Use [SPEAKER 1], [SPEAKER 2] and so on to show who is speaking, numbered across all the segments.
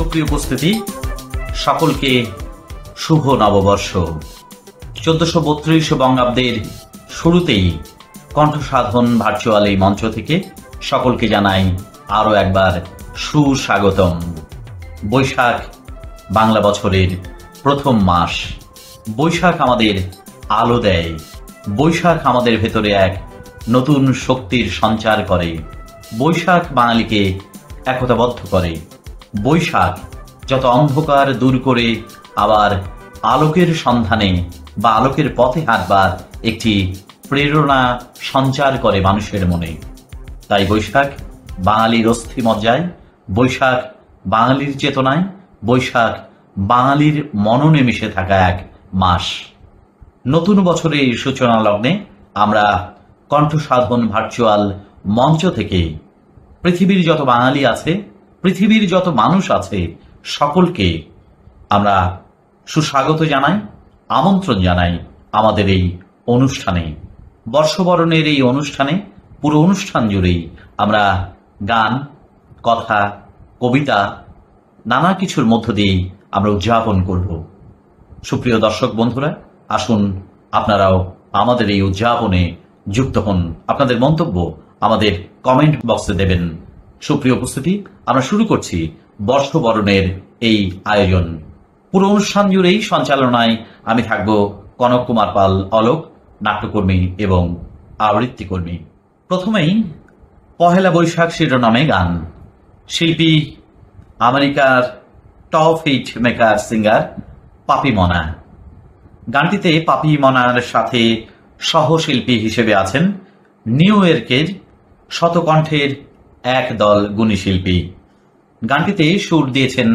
[SPEAKER 1] সুপ্রিয় উপস্থিতি, সকলকে শুভ নববর্ষ। 1432 বঙ্গাব্দের শুরুতেই কণ্ঠসাধন ভার্চুয়াল এই মঞ্চ থেকে সকলকে জানাই আরও একবার সুস্বাগতম। বৈশাখ বাংলা বছরের প্রথম মাস। বৈশাখ আমাদের আলো দেয়, বৈশাখ আমাদের ভেতরে এক নতুন শক্তির সঞ্চার করে, বৈশাখ বাঙালিকে একতাবদ্ধ করে। বৈশাখ যত অন্ধকার দূর করে আবার আলোকের সন্ধানে বা আলোকের পথে হাঁটবার একটি প্রেরণা সঞ্চার করে মানুষের মনে। তাই বৈশাখ বাঙালির অস্থি মজ্জায়, বৈশাখ বাঙালির চেতনায়, বৈশাখ বাঙালির মননে মিশে থাকা এক মাস। নতুন বছরের সূচনা লগ্নে আমরা কণ্ঠসাধন ভার্চুয়াল মঞ্চ থেকে পৃথিবীর যত বাঙালি আছে, পৃথিবীর যত মানুষ আছে, সকলকে আমরা সুস্বাগত জানাই, আমন্ত্রণ জানাই আমাদের এই অনুষ্ঠানে। বর্ষবরণের এই অনুষ্ঠানে পুরো অনুষ্ঠান জুড়েই আমরা গান, কথা, কবিতা, নানা কিছুর মধ্য দিয়েই আমরা উদযাপন করব। সুপ্রিয় দর্শক বন্ধুরা, আসুন আপনারাও আমাদের এই উদযাপনে যুক্ত হন। আপনাদের মন্তব্য আমাদের কমেন্ট বক্সে দেবেন। সুপ্রিয় উপস্থিতি, আমরা শুরু করছি বর্ষবরণের এই আয়োজন। পুরো অনুষ্ঠান জুড়েই সঞ্চালনায় আমি থাকব কনক কুমার পাল অলোক, নাট্যকর্মী এবং আবৃত্তিকর্মী। প্রথমেই পহেলা বৈশাখ শিরোনামে গান। শিল্পী আমেরিকার টপ হিট মেকার সিঙ্গার পাপি মনা। গানটিতে পাপি মনার সাথে সহশিল্পী হিসেবে আছেন নিউ ইয়র্কের শতকণ্ঠের এক দল গুণী শিল্পী। গানটিতে সুর দিয়েছেন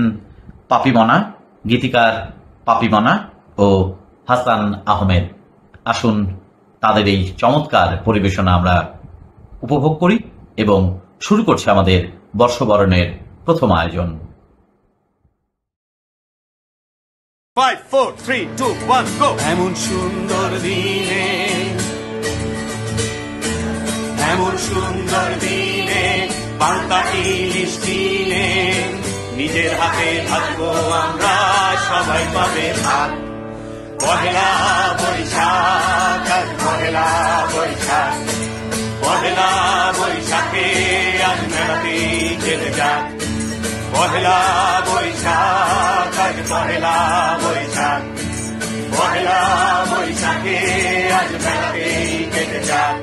[SPEAKER 1] পাপি মনা, গীতিকার পাপি মনা ও হাসান আহমেদ। আসুন তাদের এই চমৎকার পরিবেশনা আমরা উপভোগ করি এবং শুরু করছি আমাদের বর্ষবরণের প্রথম আয়োজন।
[SPEAKER 2] 5, 4, 3, 2, 1, go! এমন সুন্দর দিনে, এমন সুন্দর দিনে, পান্তা ইলিশ কিনে নিজের হাতে ভাজবো আমরা, সবাই পাবে ভাত। পহেলা বৈশাখ, আজ পহেলা বৈশাখ, পহেলা বৈশাখে আজ মেলাতে চলে যাক। পহেলা বৈশাখ, আজ পহেলা বৈশাখ, পহেলা বৈশাখে আজ মেলাতে কেটে যাক।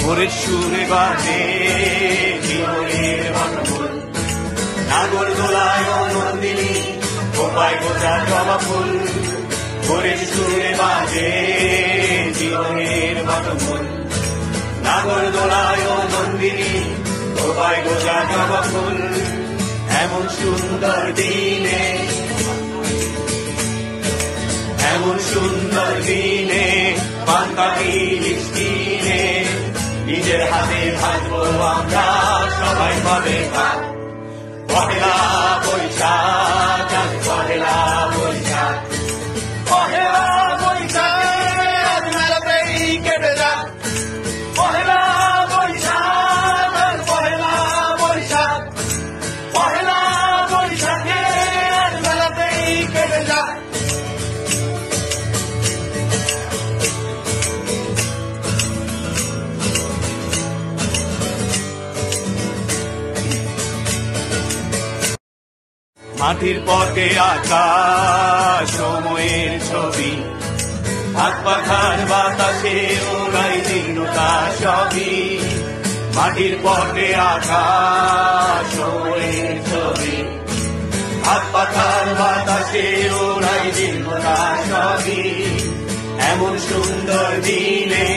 [SPEAKER 2] ভোরের সুরে বাজে জীবনের বনফুল, নাগর দোলায় নন্দিনী, কোপায় গোজা জবা ফুল। ভোরের সুরে বাজে জীবনের বনফুল, নাগর দোলায় নন্দিনী, কোপায় গোজা জবা ফুল। এমন সুন্দর দিনে, এমন সুন্দর দিনে, পান্তা ইলিশ কিনে নিজের হাতে ভাজবো আমরা, সবাই পাবে ভাত। পহেলা বৈশাখ, আজ পহেলা বৈশাখ, পহেলা বৈশাখে আজ মেলাতেই কেটে যাক। পহেলা বৈশাখ, আজ পহেলা বৈশাখ, পহেলা বৈশাখে আজ মেলাতেই কেটে যাক। মাটির পথে আঁকা সময়ের ছবি, হাত পাখার বাতাসে ওড়াই দীর্ঘতা সবই। মাটির পথে আঁকা সময়ের ছবি, হাত পাখার বাতাসে ওড়াই দীর্ঘতা সবই। এমন সুন্দর দিনে,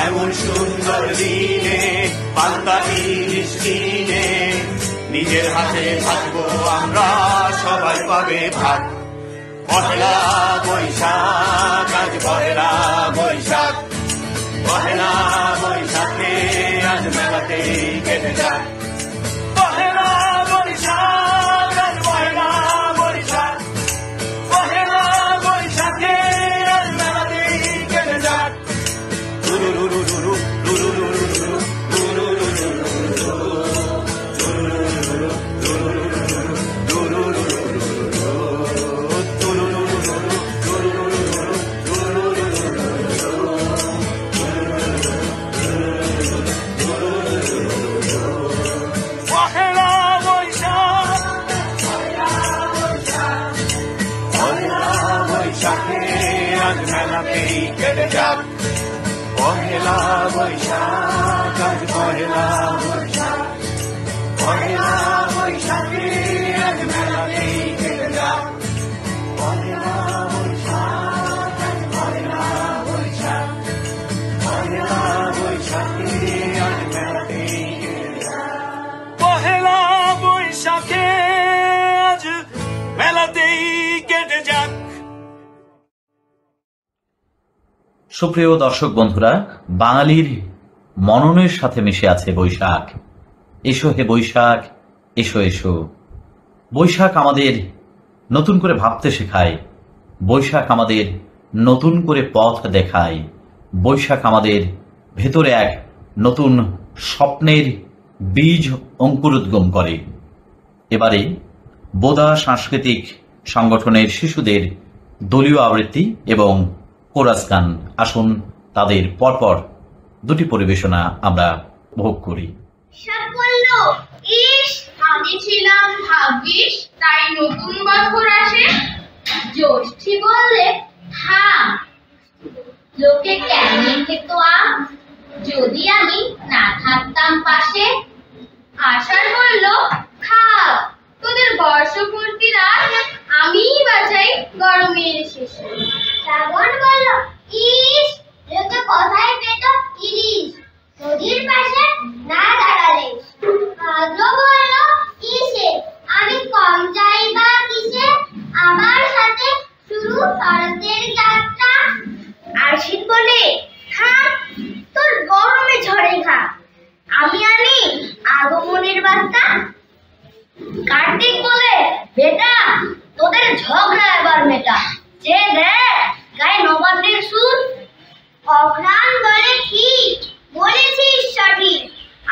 [SPEAKER 2] এমন সুন্দর দিনে পান্তা ইলিশ কিনে নিজের হাতে থাকবো আমরা, সবাই পাবে ভাগ। পহেলা বৈশাখ, আজ পহেলা বৈশাখ, পহেলা বৈশাখে আজ মেলাতেই কেটে যাক। পহেলা বৈশাখ, আজ পহেলা বৈশাখ, পহেলা বৈশাখে আজ মেলাতেই কেটে যাক। পহেলা বৈশাখ, আজ পহেলা বৈশাখ, পহেলা বৈশাখে আজ মেলাতেই কেটে যাক। পহেলা বৈশাখ, আজ পহেলা বৈশাখ, পহেলা বৈশাখে আজ মেলাতেই কেটে যাক। পহেলা বৈশাখে আজ মেলাতেই কেটে যাক।
[SPEAKER 1] সুপ্রিয় দর্শক বন্ধুরা, বাঙালির মননের সাথে মিশে আছে বৈশাখ। এসো হে বৈশাখ, এসো এসো। বৈশাখ আমাদের নতুন করে ভাবতে শেখায়, বৈশাখ আমাদের নতুন করে পথ দেখায়, বৈশাখ আমাদের ভেতরে এক নতুন স্বপ্নের বীজ অঙ্কুরোদ্গম করে। এবারে বোদা সাংস্কৃতিক সংগঠনের শিশুদের দলীয় আবৃত্তি এবং কোরাস গান, আসুন তাদের পরপর দুটি পরিবেশনা আমরা ভোগ করি।
[SPEAKER 3] বলল, ইস আমি ছিলাম ভাবিস, তাই নতুন বছর আসে। জ্যোষ্ঠী বললে, হ্যাঁ লোকে কেমন খেতো যদি আমি না থাকতাম পাশে। আষাঢ় বলল, খাও তোদের বর্ষপূর্তি রাত, আমিই বাঁচাই গরমের শেষে। শ্রাবণ বলল, ইস লোকে কথায় পেত ইলিশ, নদীর পাশে না দাঁড়ালে। ভাদ্র বলল, ইসে আমি কম যাই বা কিসে, আমার সাথে শুরু শরতের যাত্রা। আশ্বিন বলে, খা তোর গরমে ঝড়ে খা, আমি আনি আগমনের বার্তা। কার্তিক বলে, বেটা তোদের ঝগড়া এবার মেটা, যে দেখ গায়ে নবাবদের সুর। অঘ্রাণ বলে, ঠিক বলেছিস সঠিক,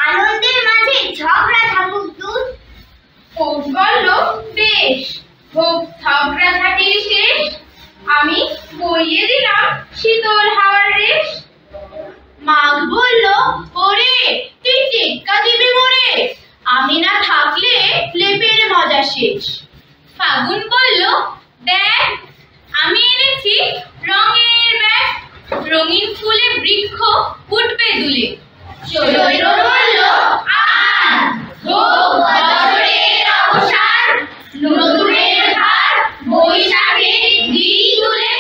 [SPEAKER 3] আনন্দের মাঝে ঝগড়া থাকুক দূর। পৌষ বলল, বেশ হোক ঝগড়া ঝাঁটির শেষ, আমি বইয়ে দিলাম শীতল হাওয়ার রেশ। মাঘ বলল, ওরে তুই টেক্কা দিবি মোরে, আমি না থাকলে লেপের মজা শেষ। ফাগুন বলল, দেখ আমি এনেছি রঙের ব্যাগ, রঙিন ফুলে বৃক্ষ উঠবে দুলে। চৈত্র বলল, আর হোক বছরের অবসান, নতুনের ভার বৈশাখে দিই তুলে।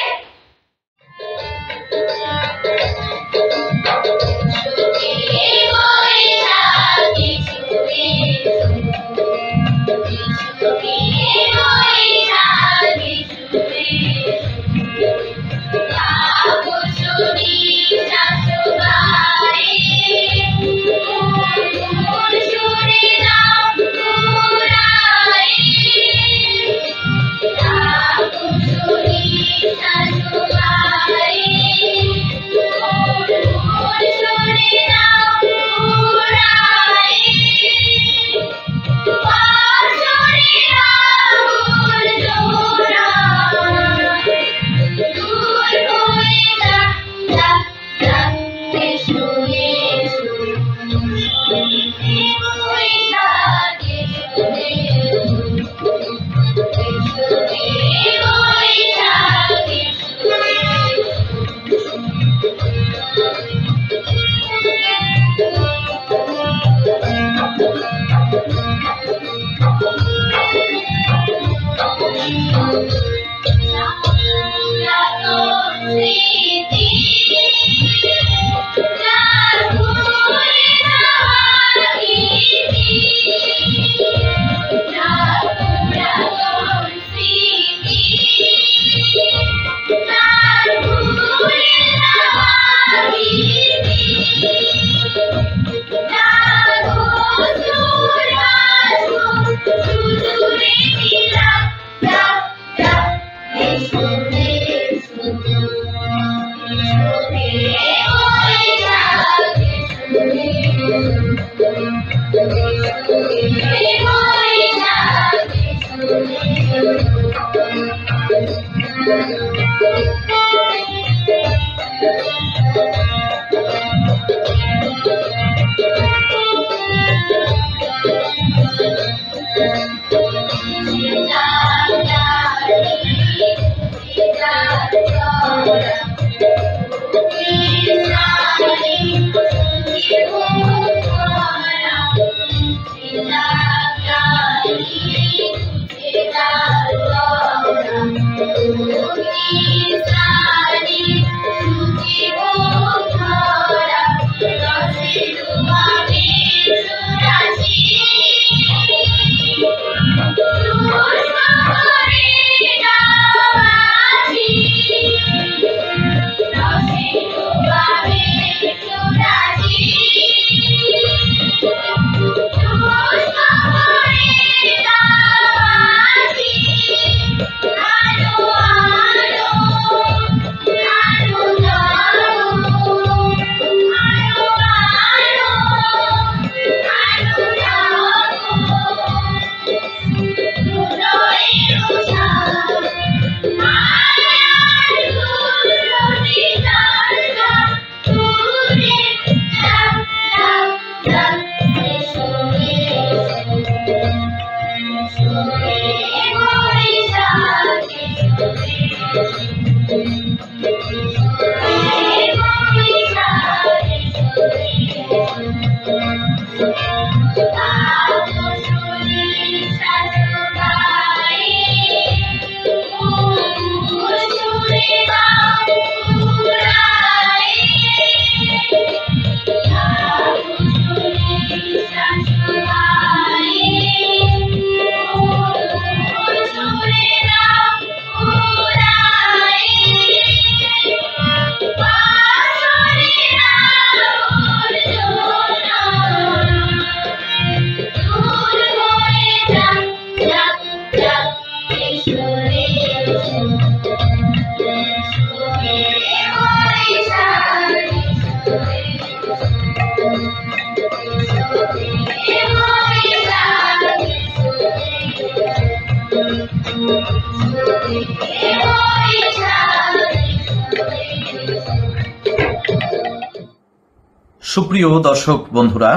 [SPEAKER 1] সুপ্রিয় দর্শক বন্ধুরা,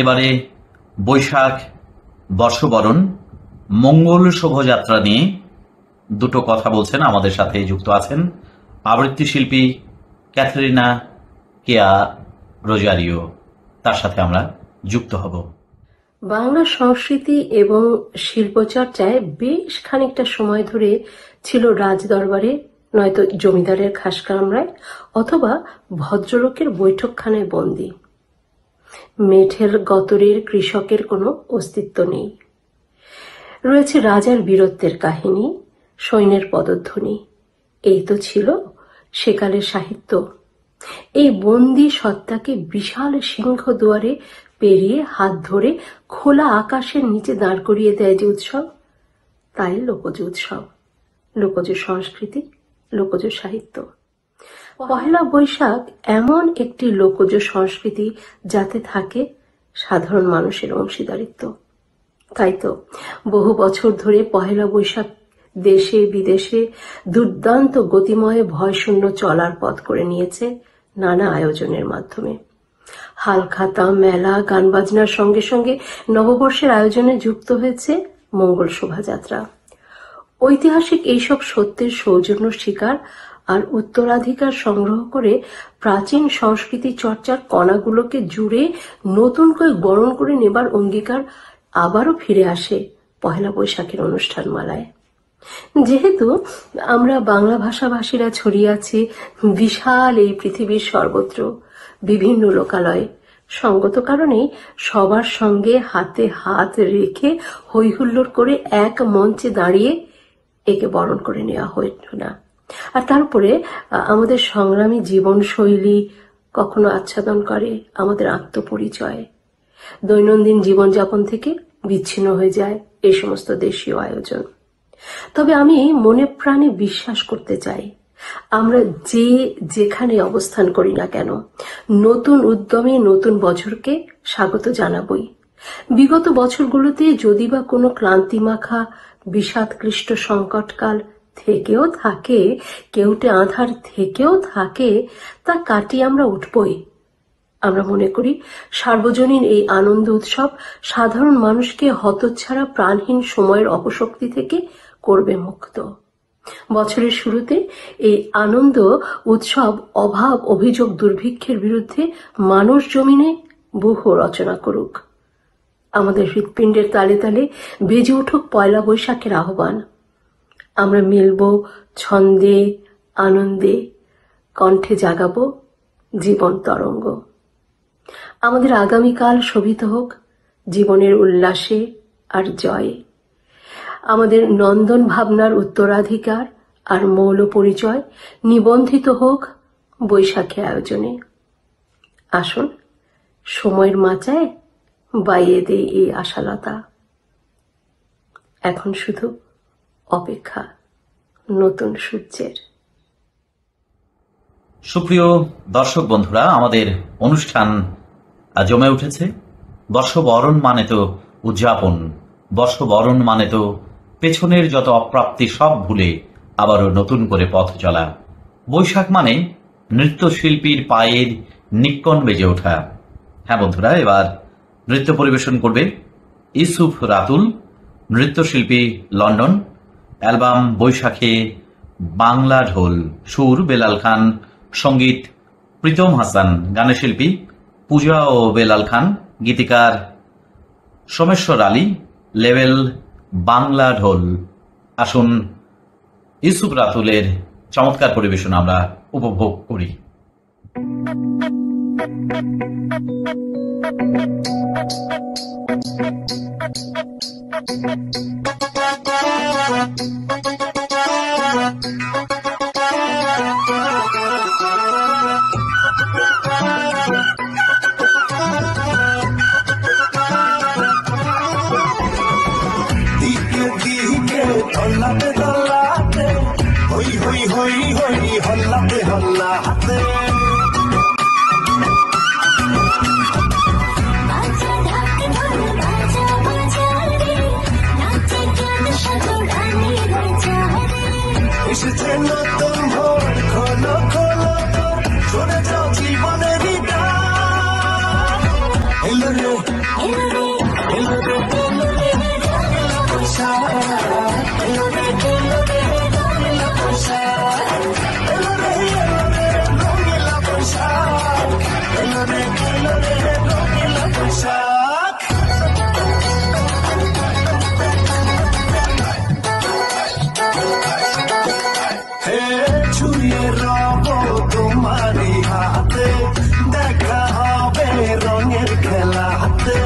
[SPEAKER 1] এবারে বৈশাখ বর্ষবরণ মঙ্গল শোভাযাত্রা নিয়ে দুটো কথা বলছেন। আমাদের সাথে যুক্ত আছেন আবৃত্তি শিল্পী ক্যাথরিনা কেয়া রোজারিও। তার সাথে আমরা যুক্ত হব।
[SPEAKER 4] বাংলা সংস্কৃতি এবং শিল্পচর্চায় বেশ খানিকটা সময় ধরে ছিল রাজদরবারে, নয়তো জমিদারের খাসকামরায়, অথবা ভদ্রলোকের বৈঠকখানায় বন্দী। মেঠের গতরের কৃষকের কোনো অস্তিত্ব নেই। রয়েছে রাজার বীরত্বের কাহিনী, সৈন্যের পদধ্বনি। এই তো ছিল সেকালের সাহিত্য। এই বন্দী সত্তাকে বিশাল সিংহ দুয়ারে পেরিয়ে হাত ধরে খোলা আকাশের নিচে দাঁড় করিয়ে দেয় যে উৎসব, তাই লোকজ উৎসব, লোকজ সংস্কৃতি, লোকজ সাহিত্য। পহেলা বৈশাখ এমন একটি লোকজ সংস্কৃতি যাতে থাকে সাধারণ মানুষের অংশীদারিত্ব। তাই তো বহু বছর ধরে পহেলা বৈশাখ দেশে বিদেশে দুর্দান্ত গতিময় ভয়শূন্য চলার পথ করে নিয়েছে নানা আয়োজনের মাধ্যমে। হালখাতা, মেলা, গান বাজনার সঙ্গে সঙ্গে নববর্ষের আয়োজনে যুক্ত হয়েছে মঙ্গল শোভাযাত্রা। ঐতিহাসিক এইসব সত্যের সৌজন্য স্বীকার আর উত্তরাধিকার সংগ্রহ করে প্রাচীন সংস্কৃতি চর্চার কণাগুলোকে জুড়ে নতুন করে বরণ করে নেবার অঙ্গীকার আবারও ফিরে আসে পহেলা বৈশাখের অনুষ্ঠানমালায়। যেহেতু আমরা বাংলা ভাষাভাষীরা ছড়িয়ে আছি বিশাল এই পৃথিবীর সর্বত্র বিভিন্ন লোকালয়ে, সঙ্গত কারণেই সবার সঙ্গে হাতে হাত রেখে হইহুল্লোড় করে এক মঞ্চে দাঁড়িয়ে একে বরণ করে নেওয়া হইল না। আর তারপরে আমাদের সংগ্রামী জীবনশৈলী, কখনো আচ্ছাদন করে আমাদের আত্মপরিচয়। দৈনন্দিন জীবনযাপন থেকে বিচ্ছিন্ন হয়ে যায় এই সমস্ত দেশীয় আয়োজন। তবে আমি মনে প্রাণে বিশ্বাস করতে চাই, আমরা যে যেখানে অবস্থান করি না কেন, নতুন উদ্যমে নতুন বছরকে স্বাগত জানাবই। বিগত বছরগুলোতে যদি বা কোনো ক্লান্তিমাখা বিষাদক্লিষ্ট সংকটকাল থেকেও থাকে, কেউটে আঁধার থেকেও থাকে, তা কাটিয়ে আমরা উঠবই। আমরা মনে করি সার্বজনীন এই আনন্দ উৎসব সাধারণ মানুষকে হতচ্ছাড়া প্রাণহীন সময়ের অপশক্তি থেকে করবে মুক্ত। বছরের শুরুতে এই আনন্দ উৎসব অভাব, অভিযোগ, দুর্ভিক্ষের বিরুদ্ধে মানুষ জমিনে বহু রচনা করুক। আমাদের হৃৎপিণ্ডের তালে তালে বেজে উঠুক পয়লা বৈশাখের আহ্বান। আমরা মিলব ছন্দে, আনন্দে, কণ্ঠে জাগাবো জীবন তরঙ্গ। আমাদের আগামীকাল শোভিত হোক জীবনের উল্লাসে আর জয়ে। আমাদের নন্দন ভাবনার উত্তরাধিকার আর মৌল পরিচয় নিবন্ধিত হোক বৈশাখী আয়োজনে। আসুন সময়ের মাচায় বাইয়ে দেই এই আশালতা। এখন শুধু অপেক্ষা নতুন সূর্যের।
[SPEAKER 1] সুপ্রিয় দর্শক বন্ধুরা, আমাদের অনুষ্ঠান জমে উঠেছে। বর্ষবরণ মানে তো উদযাপন, বর্ষবরণ মানে তো পেছনের যত অপ্রাপ্তি সব ভুলে আবারও নতুন করে পথ চলা। বৈশাখ মানে নৃত্যশিল্পীর পায়ের নিক্কণ বেজে ওঠা। হ্যাঁ বন্ধুরা, এবার নৃত্য পরিবেশন করবে ইউসুফ রাতুল, নৃত্যশিল্পী লন্ডন। অ্যালবাম বৈশাখে বাংলা ঢোল, সুর বেলাল খান, সঙ্গীত প্রীতম হাসান, গানের শিল্পী পূজা ও বেলাল খান, গীতিকার সোমেশ্বর আলী, লেভেল বাংলা ঢোল। আসুন ইউসুফ রাতুলের চমৎকার পরিবেশন আমরা উপভোগ করি।
[SPEAKER 5] হল্লাতে দল্লাতে হই হই হই হই হল্লাতে হল্লাতে এসেছে নতুন ভোর, খোলো খোলো চলে যাও জীবনের গান। এলো রে এলো রে এলো রে এলো রে বৈশাখ, এলো রে এলো রে রঙিলা বৈশাখ, এলো রে রঙিলা বৈশাখ, এলো রে রঙিলা বৈশাখ। হে ছুঁয়ে রব তোমারি হাতে, দেখা হবে রঙের খেলাতে।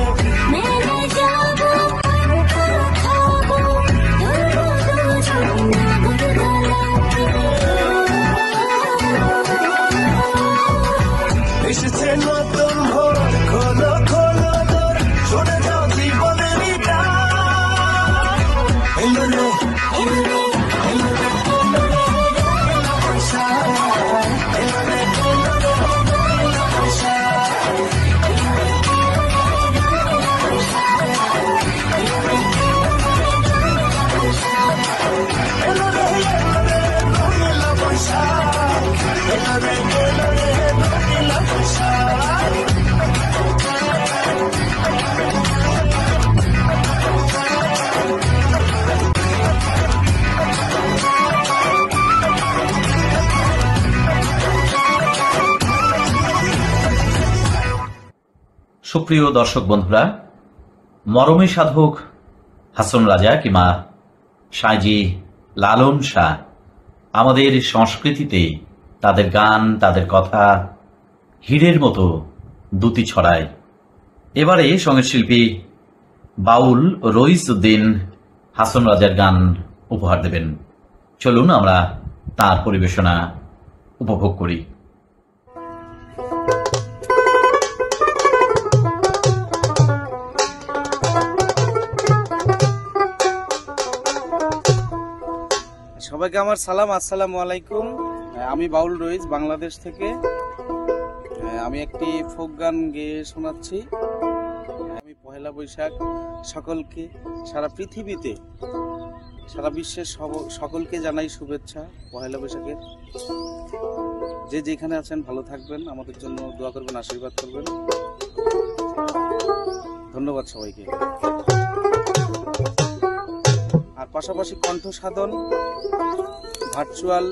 [SPEAKER 5] এসেছে নতুন ভোর, খোলো খোলো দোর, চলে যাও জীবনের গান। এলো রে এলো রে এলো রে এলো রে রঙিলা বৈশাখ, এলো রে এলো রে রঙিলা বৈশাখ, এলো রে রঙিলা বৈশাখ, এলো রে রঙিলা বৈশাখ, এলো রে রঙিলা বৈশাখ, এলো রে রঙিলা বৈশাখ।
[SPEAKER 1] সুপ্রিয় দর্শক বন্ধুরা, মরমে সাধক হাসন রাজা কিংবা সাইজি লালন শাহ আমাদের সংস্কৃতিতে তাদের গান, তাদের কথা হীরের মতো দ্যুতি ছড়ায়। এবারে সঙ্গীত শিল্পী বাউল রইস উদ্দিন হাসন রাজার গান উপহার দেবেন। চলুন আমরা তার পরিবেশনা উপভোগ করি।
[SPEAKER 6] সবাইকে আমার সালাম, আসসালামু আলাইকুম। আমি বাউল রইজ, বাংলাদেশ থেকে। আমি একটি ফোক গান গেয়ে শোনাচ্ছি। আমি পহেলা বৈশাখ সকলকে, সারা পৃথিবীতে, সারা বিশ্বের সকলকে জানাই শুভেচ্ছা পহেলা বৈশাখের। যে যেখানে আছেন ভালো থাকবেন, আমাদের জন্য দোয়া করবেন, আশীর্বাদ করবেন। ধন্যবাদ সবাইকে। আর পাশাপাশি কণ্ঠ সাধন ভার্চুয়াল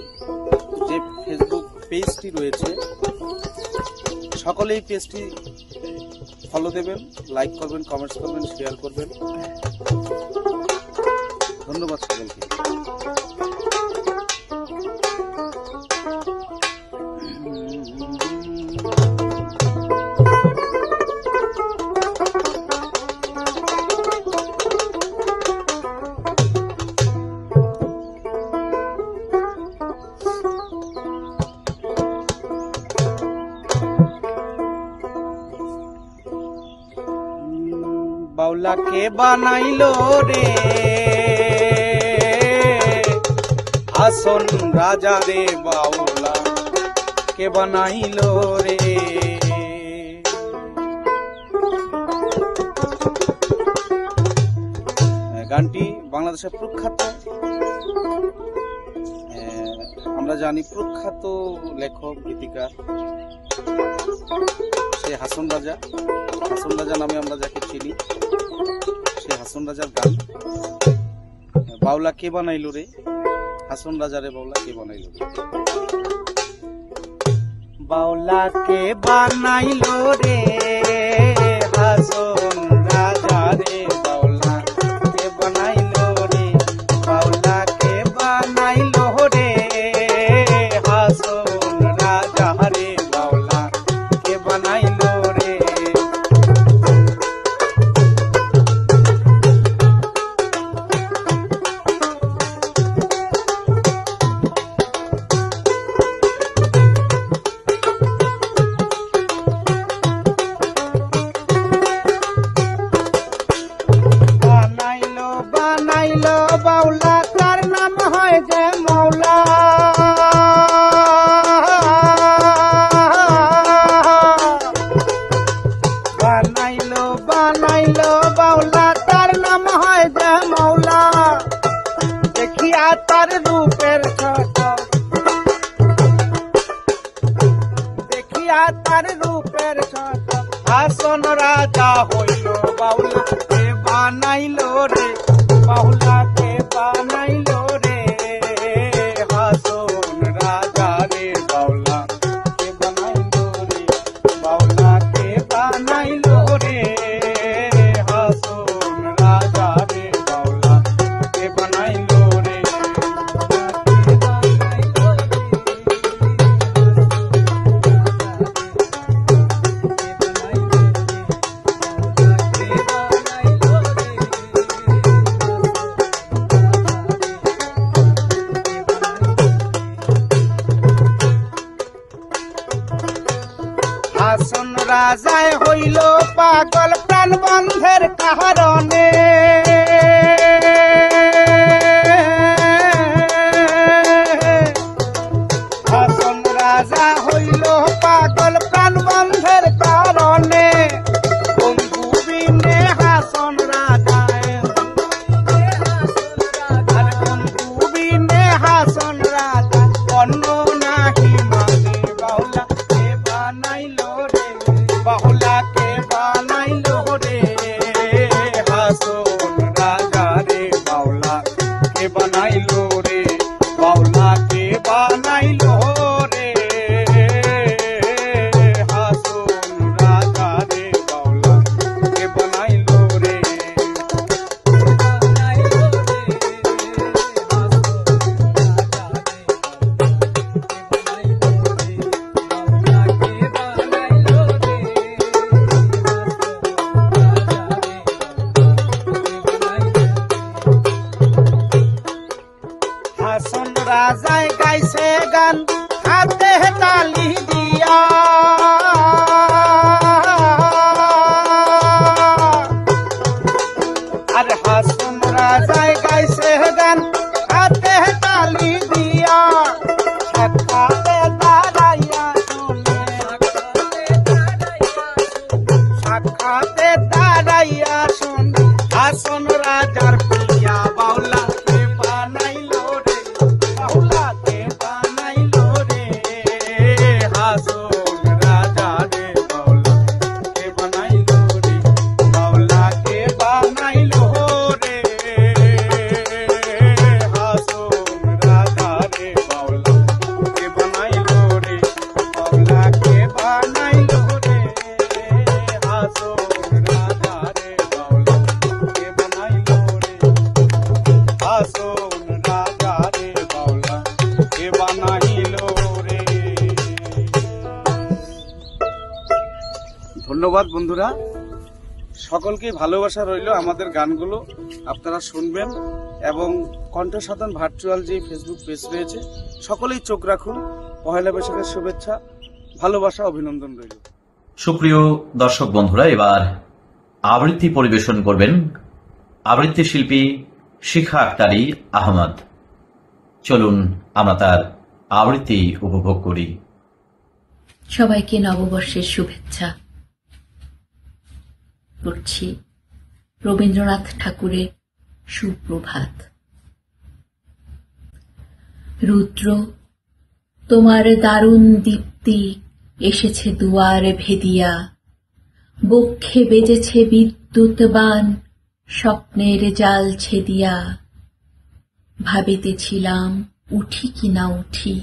[SPEAKER 6] যে ফেসবুক পেজটি রয়েছে, সকলেই পেজটি ফলো দেবেন, লাইক করবেন, কমেন্টস করবেন, শেয়ার করবেন। ধন্যবাদ সকলকে। বাউলা কে বানাইলো রে হাসন রাজা রে, বাউলা কে বানাইলো রে। গানটি বাংলাদেশের প্রখ্যাত, আমরা জানি প্রখ্যাত লেখক গীতিকার সে হাসন রাজা। হাসন রাজা নামে আমরা যাকে চিনি, সে হাসন রাজার গান। বাউলা কে বানাইলো রে, হাসন রাজা রে, বাউলা কে বানাইলো রে। বাউলা কে বানাইলো রে হাসন রাজা রে, বাউলা কে বানাইলো রে, বাউলা কে বানাইলো রে হাসন রাজা রে, বাউলা কে বানাইলো রে। বানাইলো বানাইলো বাউলা, তার নাম হয় যে মৌলা। বানাইলো বানাইলো বাউলা, তার নাম হয় যে মৌলা। দেখিয়া তার রূপের ছোট, দেখিয়া তার রূপের ছোট, হাসন রাজা হইল বাউলা কে বানাইলো রে, বাউলা কে বানাইলো রে হাসন রাজা রে, বাউলা কে বানাইলো রে, বাউলা কে বানাইলো রে হাসন রাজা রে, বাউলা কে বানাইলো রে। হাসন রাজায় হইল পাগল প্রাণ বন্ধের কারণে, হাসন রাজা হইল পাগল প্রাণ বন্ধের কারণে। বন্ধু বিনে হাসন রাজা, আর বন্ধু বিনে হাসন রাজা অন্য নাহি মানে। বাউলা কে বানাইলো রে, বাউলা কে বানাইলো রে হাসন রাজা রে, বাউলা কে বানাইলো রে, বাউলা কে বানাইলো রে হাসন রাজা রে, বাউলা কে বানাইলো রে। হাতে তারাই আসন আসন রাজার পিয়া বাউলা কে বানাইলো রে বাউলা কে বানাইলো রে হাসন রাজা রে বাউলা কে বানাইলো রে বাউলা কে বানাইলো রে হাসন রাজা রে বাউলা কে বানাইলো রে বাউলা কে বানাইলো রে হাসন রাজা রে বাউলা কে বানাইলো রে হাসন রাজা রে বাউলা কে বানাইলো রে। ধন্যবাদ বন্ধুরা, সকলকে ভালোবাসা রইল। আমাদের গানগুলো আপনারা শুনবেন এবং কণ্ঠসাধন ভার্চুয়াল যে ফেসবুক পেজ রয়েছে সকলেই চোখ রাখুন। পহেলা বৈশাখের শুভেচ্ছা, ভালোবাসা, অভিনন্দন রইল।
[SPEAKER 1] সুপ্রিয় দর্শক বন্ধুরা, এবার আবৃত্তি পরিবেশন করবেন আবৃত্তি শিল্পী শিখা আক্তারি আহমদ। চলুন আমরা তার আবৃত্তি উপভোগ করি।
[SPEAKER 7] সবাইকে নববর্ষের শুভেচ্ছা করছি। রবীন্দ্রনাথ ঠাকুরের সুপ্রভাত। রুদ্র, তোমার দারুণ দীপ্তি এসেছে দুয়ারে ভেদিয়া, বক্ষে বেজেছে বিদ্যুৎ বাণ, স্বপ্নের জাল ছেদিয়া। ভাবিতেছিলাম উঠি কিনা উঠি,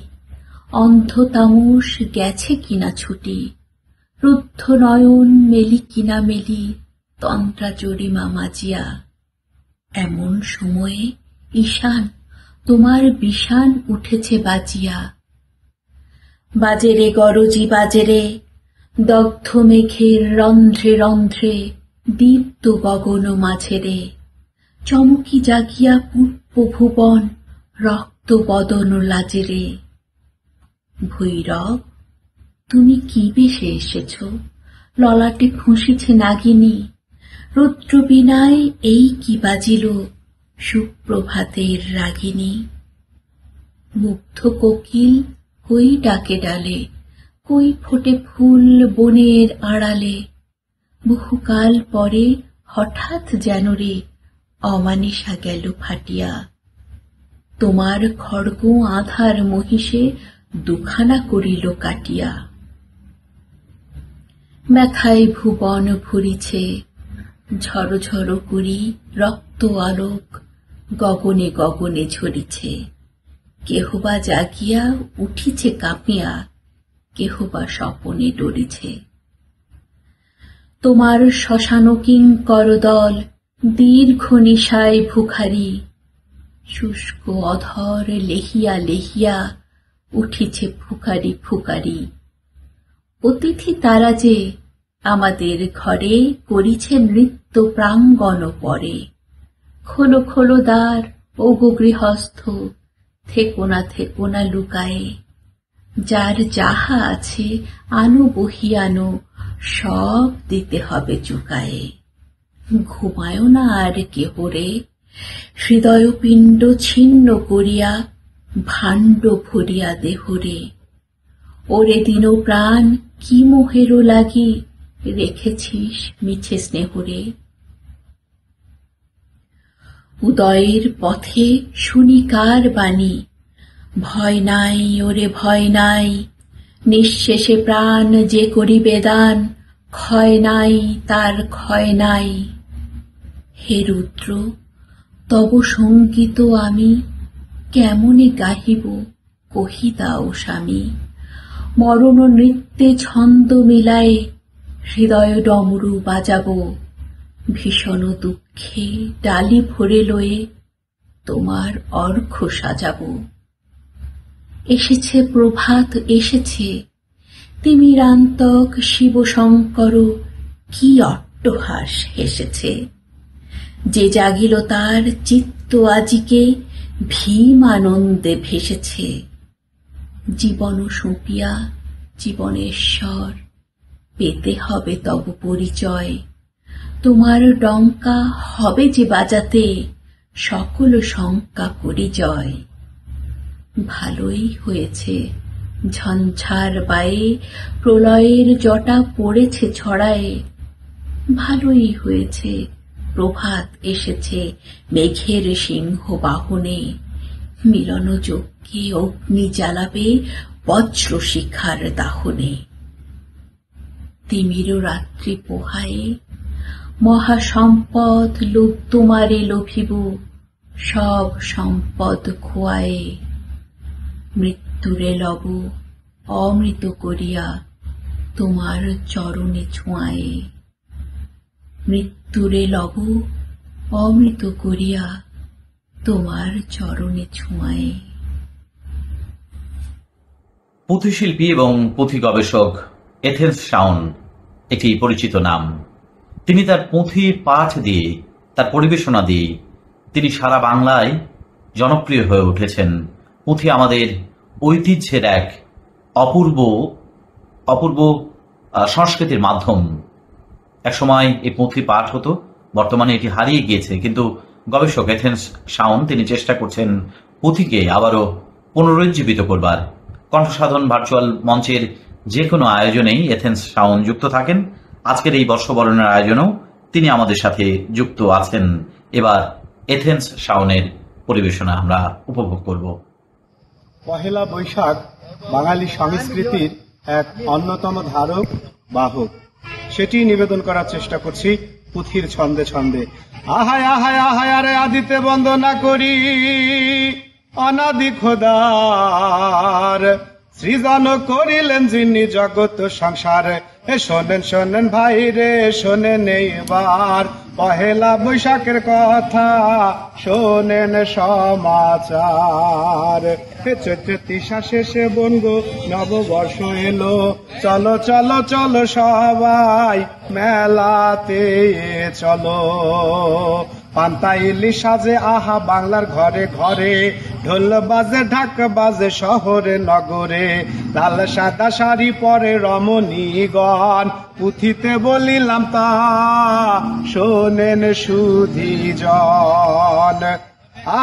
[SPEAKER 7] অন্ধ তামস গেছে কিনা ছুটি, রুদ্ধ নয়ন মেলি কিনা মেলি, তন্ত্রা জরিমা মাজিয়া। এমন সময়ে ঈশান, তোমার বিষান উঠেছে বাজিয়া। বাজেরে গরজি বাজেরে, দগ্ধ মেঘের রন্ধ্রে রন্ধ্রে, দীপ্ত গগন মাঝেরে। চমকি জাগিয়া পূর্ব ভুবন, রক্ত বদন লাজেরে। ভৈরব, তুমি কি বেশে এসেছ? ললাটে ফুঁসিছে নাগিনী। রুদ্র বিনায় এই কি বাজিল, সুপ্রভাতের রাগিনী। মুগ্ধ কোকিল কই ডাকে ডালে, কই ফোটে ফুল বনের আড়ালে। বহুকাল পরে হঠাৎ যেন রে অমানিসা গেল ফাটিয়া। তোমার খড়গ আধার মহিষে দুখানা করিল কাটিয়া। ব্যথায় ভুবন ভরিছে, ঝড় ঝড় করি রক্ত আলোক গগনে গগনে ঝরিছে। কেহবা জাগিয়া উঠিছে কাঁপিয়া, কেহবা স্বপনে ডরিছে। তোমার শ্মশান কিঙ্কর দল দীর্ঘ নিশায় ভুখারি, শুষ্ক অধর লেহিয়া লেহিয়া উঠিছে ফুকারি ফুকারি। অতিথি তারা যে আমাদের ঘরে করিছে নৃত্য প্রাঙ্গণ পরে। খোলো খোলো দ্বার ওগো গৃহস্থ, থেকো না লুকায়ে। যার যাহা আছে আনো বহিয়ানো, সব দিতে হবে চুকায়ে। ঘুমায় না আর কেহরে, হৃদয় পিণ্ড ছিন্ন করিয়া, ভাণ্ড ভরিয়া দেহরে। ওরে দিন প্রাণ কি মোহের লাগি, রেখেছিস মিছে স্নেহরে। উদয়ের পথে শুনি কার বাণী, ভয় নাই ওরে ভয় নাই। নিঃশেষে প্রাণ যে করিবে দান, ক্ষয় নাই তার ক্ষয় নাই। হে রুদ্র, তব সঙ্গীত আমি কেমনে গাহিব, কহি দাও স্বামী। মরণ নৃত্যে ছন্দ মিলায়ে, হৃদয় ডমরু বাজাব। ভীষণ দুঃখে ডালি ভরে লয়ে, তোমার অর্ঘ্য সাজাব। এসেছে প্রভাত এসেছে, তিমিরান্তক শিব শঙ্কর কি অট্টহাস হেসেছে। যে জাগিল তার চিত্ত আজিকে, ভীম আনন্দে ভেসেছে। জীবন সঁপিয়া জীবনেশ্বর, পেতে হবে তব পরিচয়। তোমার ডঙ্কা হবে যে বাজাতে, সকল শঙ্কা করি জয়। ভালোই হয়েছে ঝঞ্ঝার বায়ে, প্রলয়ের জটা পড়েছে ছড়ায়ে। ভালোই হয়েছে, প্রভাত এসেছে মেঘের সিংহ বাহনে, মিলন যজ্ঞে অগ্নি জ্বালাবে বজ্র শিখার দাহনে। তিমির রাত্রি পোহায়ে মহাসম্পদ লোভ তোমারে লোভিব, সব সম্পদ খোয়ায়ে মৃত্যুরে লব অমৃত করিয়া তোমার চরণে ছোঁয়ায়ে। মৃত্যুরে লব অমৃত করিয়া তোমার চরণে ছোঁয়ায়ে।
[SPEAKER 1] পুঁথিশিল্পী এবং পুঁথি গবেষক এথেন্স শাওন একটি পরিচিত নাম। তিনি তার পুঁথি পাঠ দিয়ে, তার পরিবেশনা দিয়ে তিনি সারা বাংলায় জনপ্রিয় হয়ে উঠেছেন। পুঁথি আমাদের ঐতিহ্যের এক অপূর্ব অপূর্ব সংস্কৃতির মাধ্যম। একসময় এই পুঁথি পাঠ হতো, বর্তমানে এটি হারিয়ে গিয়েছে, কিন্তু গবেষক এথেন্স শাওন তিনি চেষ্টা করছেন পুঁথিকে আবারও পুনরুজ্জীবিত করবার। কণ্ঠসাধন ভার্চুয়াল মঞ্চের যে কোনো আয়োজনেই এথেন্স শাওন যুক্ত থাকেন। আজকের এই বর্ষবরণের আয়োজনেও তিনি আমাদের সাথে যুক্ত আছেন। এবার এথেন্স শাওনের পরিবেশনা আমরা উপভোগ করব।
[SPEAKER 8] পহেলা বৈশাখ বাঙালি সংস্কৃতির এক অন্যতম ধারক বাহক, সেটি নিবেদন করার চেষ্টা করছি পুঁথির ছন্দে ছন্দে। আহায় আহায় আহায় আরে আদিতে বন্দনা করি অনাদি খোদার, সৃজন করিলেন যিনি জগৎ সংসার। শোনেন শোনেন ভাই রে শোনেন এইবার, পহেলা বৈশাখের কথা শোনেন সমাচার। চৈত্র তৃষা শেষে বনগো নববর্ষ এলো, চলো চলো চলো সবাই মেলাতে চলো। পান্তা ইলিশ সাজে আহা বাংলার ঘরে ঘরে, ঢোল বাজে ঢাক বাজে শহরে নগরে। লাল সাদা শাড়ি পরে রমণীগণ, পুঁথিতে বলিলাম তা শোনেন সুধীজন।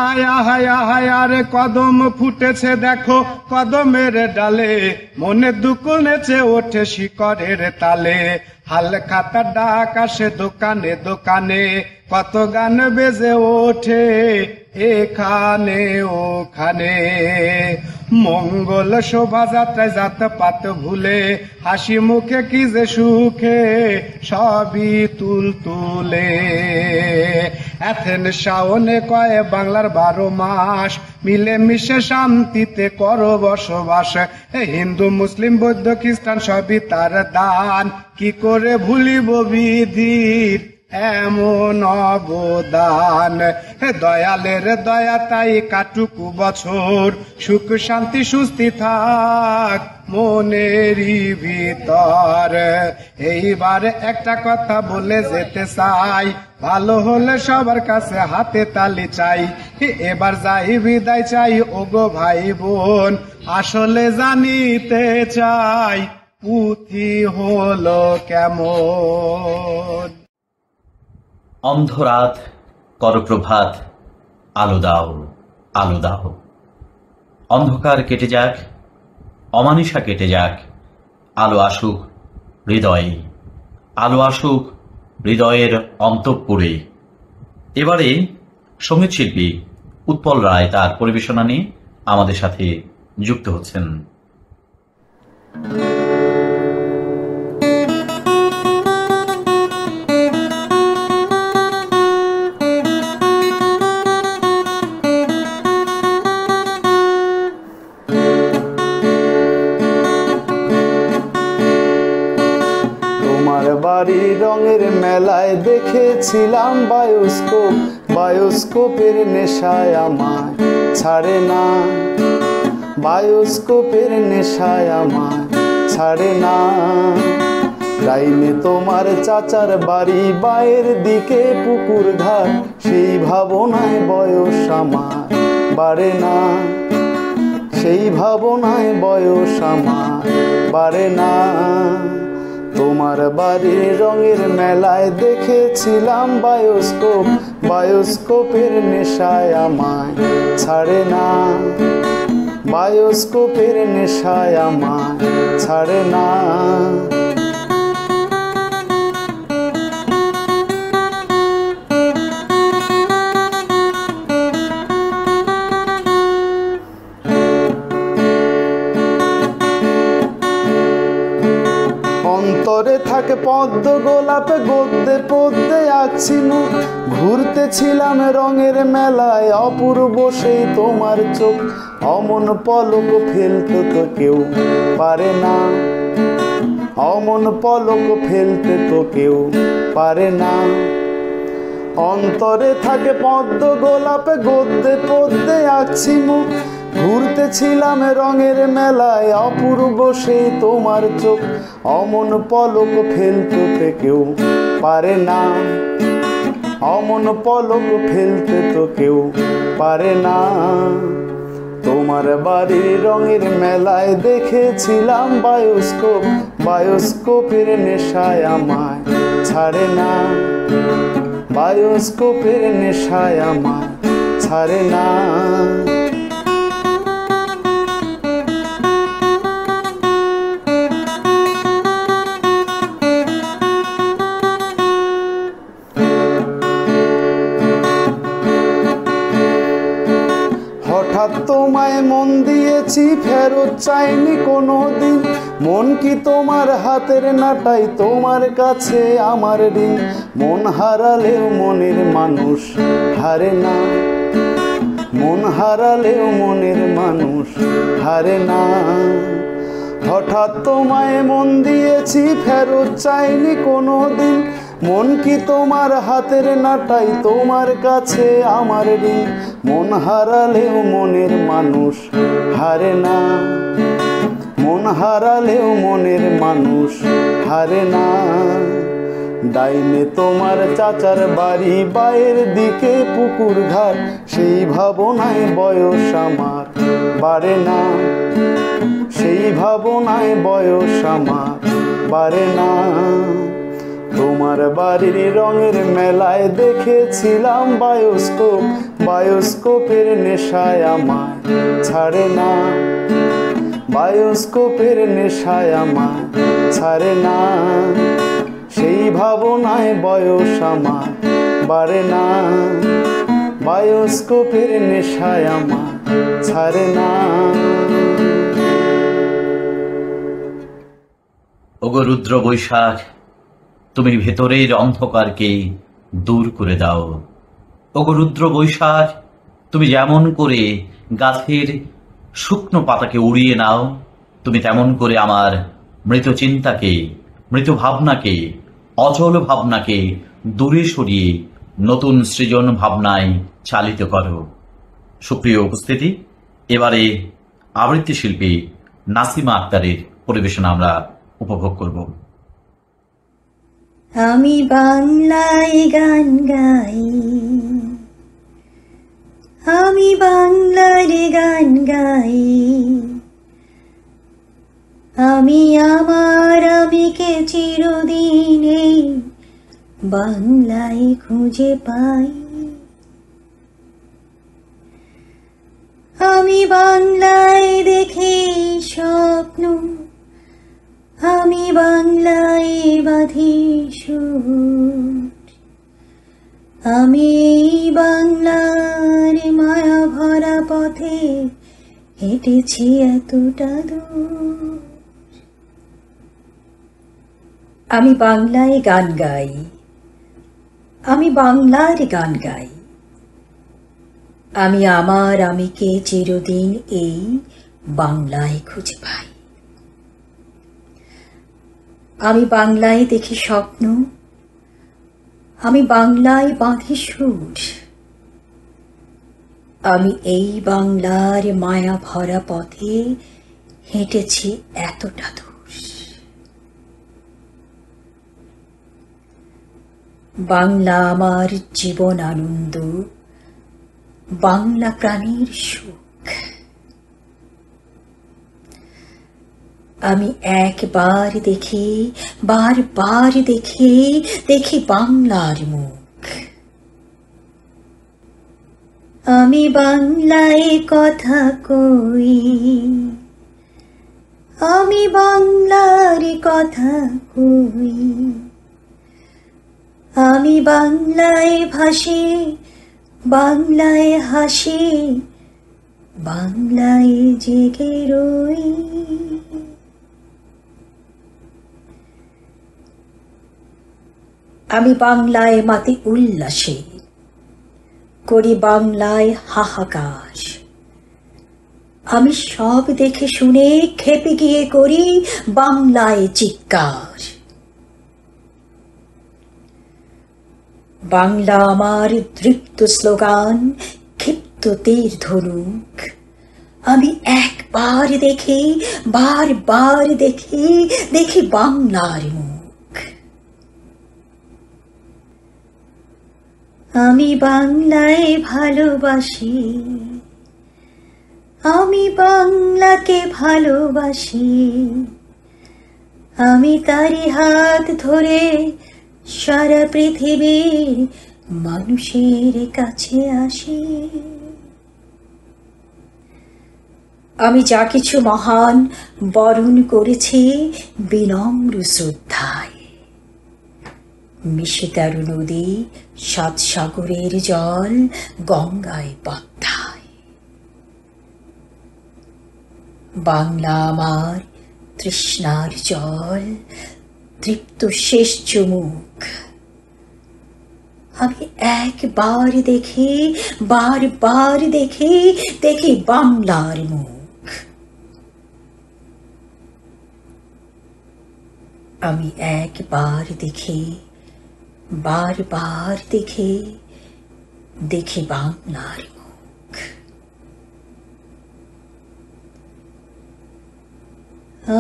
[SPEAKER 8] আয়া হায়া হায়ারে কদম ফুটেছে দেখো কদমের ডালে, মনে দুকুল নেচে ওঠে শিকরের তালে। হাল খাতার ডাক আসে দোকানে দোকানে, কত গান বেজে ওঠে এখানে ওখানে। মঙ্গল শোভাযাত্রায় জাত পাত ভুলে, হাসি মুখে কি যে সুখে সবই তুলতুলে। এথেন্স শাওনে কয় বাংলার 12 মাস, মিলে মিশে শান্তিতে করো বসবাস। হিন্দু মুসলিম বৌদ্ধ খ্রিস্টান সবই তার দান, কি করে ভুলিব বিধির এমন অবদান। দয়ালের দয়া তাই কাটুকু বছর, সুখ শান্তি সুস্থি থাক মনেরই ভিতর। এইবার একটা কথা বলে যেতে চাই, ভালো হলে সবার কাছে হাতে তালি চাই। এবার যাই বিদায় চাই ওগো ভাই বোন, আসলে জানিতে চাই পুঁথি হলো কেমন।
[SPEAKER 1] অন্ধরাত করপ্রভাত, আলো দাও আলো দাও। অন্ধকার কেটে যাক, অমানিসা কেটে যাক, আলো আসুক হৃদয়ে, আলো আসুক হৃদয়ের অন্তঃপুরে। এবারে সঙ্গীত শিল্পী উৎপল রায় তার পরিবেশনা নিয়ে আমাদের সাথে যুক্ত হচ্ছেন।
[SPEAKER 9] বাড়ি রঙের মেলায় দেখেছিলাম বায়োস্কোপ, বায়োস্কোপের নেশায় আমায় ছাড়ে না, বায়োস্কোপের নেশায় আমায় ছাড়ে না। লাইনে তোমার চাচার বাড়ি, বাইরের দিকে পুকুর ঘাট, সেই ভাবনায় বয়স আমার বাড়ে না, সেই ভাবনায় বয়স আমার বাড়ে না। তোমার বাড়ির রঙের মেলায় দেখেছিলাম বায়োস্কোপ, বায়োস্কোপের নেশায় আমায় ছাড়ে না, বায়োস্কোপের নেশায় আমায় ছাড়ে না। থাকে পদ্ম গোলাপে গদ্যে পদ্যে আঁকছি মুখ ঘুরতেছিলাম রঙের মেলায় অপূর্ব সেই তোমার চোখ অমন পলক ফেলতে তো কেউ পারে না অমন পলক ফেলতে তো কেউ পারে না অন্তরে থাকে পদ্ম গোলাপে গদ্যে পদ্যে আঁকছি মুখ ঘুরতেছিলাম রঙের মেলায় অপূর্ব সেই তোমার চোখ অমন পলক ফেলতে কেউ পারে না অমন পলক ফেলতে তো কেউ পারে না তোমার বাড়ির রঙের মেলায় দেখেছিলাম বায়োস্কোপ বায়োস্কোপের নেশায় আমায় ছাড়ে না বায়োস্কোপের নেশায় আমায় ছাড়ে না হঠাৎ তোমায় মন দিয়েছি ফেরত চাইনি কোনো দিন মন কি তোমার হাতের নাটাই তোমার কাছে আমার ঋণ মন হারালেও মনের মানুষ হারে না মন হারালেও মনের মানুষ হারে না হঠাৎ তোমায় মন দিয়েছি ফেরত চাইনি কোনো দিন মন কি তোমার হাতের নাটাই তোমার কাছে আমার ঋণ মন হারালেও মনের মানুষ হারে না মন হারালেও মনের মানুষ হারে না ডাইনে তোমার চাচার বাড়ি বাইরের দিকে পুকুর ঘাট সেই ভাবনায় বয়স আমার বাড়ে না সেই ভাবনায় বয়স আমার বাড়ে না তোমার বাড়ির রঙের মেলায় দেখেছিলাম বায়োস্কোপ বায়োস্কোপের নেশায় আমায় ছাড়ে না বায়োস্কোপের নেশায় আমায় ছাড়ে না সেই ভাবনায় বয়স আমার বাড়ে না বায়োস্কোপের নেশায় আমায় ছাড়ে না
[SPEAKER 1] ওগো রুদ্র বৈশাখ তুমি ভেতরের অন্ধকারকে দূর করে দাও ওগো রুদ্র বৈশাখ তুমি যেমন করে গাছের শুকনো পাতাকে উড়িয়ে নাও তুমি তেমন করে আমার মৃত চিন্তাকে মৃত ভাবনাকে অচল ভাবনাকে দূরে সরিয়ে নতুন সৃজন ভাবনায় চালিত করো সুপ্রিয় উপস্থিতি এবারে আবৃত্তি শিল্পী নাসিমা আক্তারের পরিবেশনা আমরা উপভোগ করব
[SPEAKER 10] আমি বাংলায় গান গাই আমি বাংলার গান গাই আমি আমার আমিকে চিরদিনে বাংলায় খুঁজে পাই আমি বাংলায় দেখি স্বপ্ন আমি বাংলায় বাঁধি সুর আমি এই বাংলার মায়া ভরা পথে হেঁটেছি এতটা দূর আমি বাংলায় গান গাই আমি বাংলার গান গাই আমি আমার আমিকে চিরদিন এই বাংলায় খুঁজে পাই আমি বাংলায় দেখি স্বপ্ন আমি বাংলায় বাঁধি সুর আমি এই বাংলার মায়া ভরা পথে হেঁটেছি এতটা দূর বাংলা আমার জীবন আনন্দ বাংলা প্রাণীর সুখ আমি একবার দেখি বারবার দেখি বাংলার মুখ আমি বাংলায় কথা কই আমি বাংলার কথা কই আমি বাংলায় ভাসি বাংলায় হাসি বাংলায় জেগে রই আমি বাংলায় মাতি উল্লাসে, করি বাংলায় হাহাকার। আমি সব দেখে শুনে খেপে গিয়ে করি বাংলায় চিৎকার। বাংলা আমার দৃপ্ত স্লোগান, ক্ষিপ্ত তীর ধনুক। আমি একবার দেখে, বারবার দেখে, দেখি বাংলার মুখ। আমি বাংলায় ভালোবাসি, আমি বাংলাকে ভালোবাসি। আমি তারি হাত ধরে সারা পৃথিবীর মানুষের কাছে আসি। আমি যা কিছু মহান বরণ করেছি বিনম্র শ্রদ্ধায়। মিশে 13 নদী, 7 সাগরের জল গঙ্গায় পদ্মায়। বাংলা আমার তৃষ্ণার জল, তৃপ্ত শেষ চুমুক। আমি একবার দেখে, বারবার দেখে, দেখি বাংলার মুখ। আমি একবার দেখে, বারবার দেখে, দেখি বাংলার মুখ।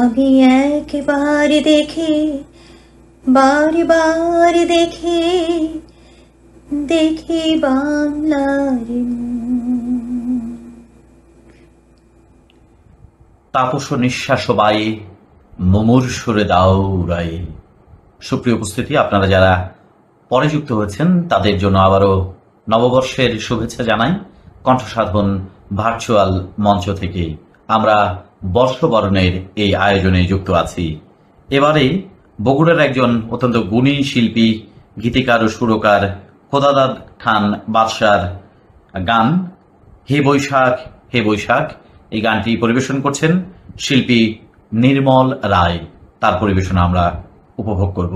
[SPEAKER 10] আমি একবার দেখে, বারবার দেখে, দেখি বাংলার মুখ।
[SPEAKER 1] তাপস নিঃশ্বাস বায়ে মুমুর সুরে দাও উড়ায়ে। সুপ্রিয় উপস্থিতি, আপনারা যারা পরে যুক্ত হয়েছেন তাদের জন্য আবারও নববর্ষের শুভেচ্ছা জানাই। কণ্ঠসাধন ভার্চুয়াল মঞ্চ থেকে আমরা বর্ষবরণের এই আয়োজনে যুক্ত আছি। এবারে বগুড়ার একজন অত্যন্ত গুণী শিল্পী, গীতিকার ও সুরকার খোদাদাদ খান বাদশার গান হে বৈশাখ হে বৈশাখ, এই গানটি পরিবেশন করছেন শিল্পী নির্মল রায়। তার পরিবেশনা আমরা উপভোগ করব।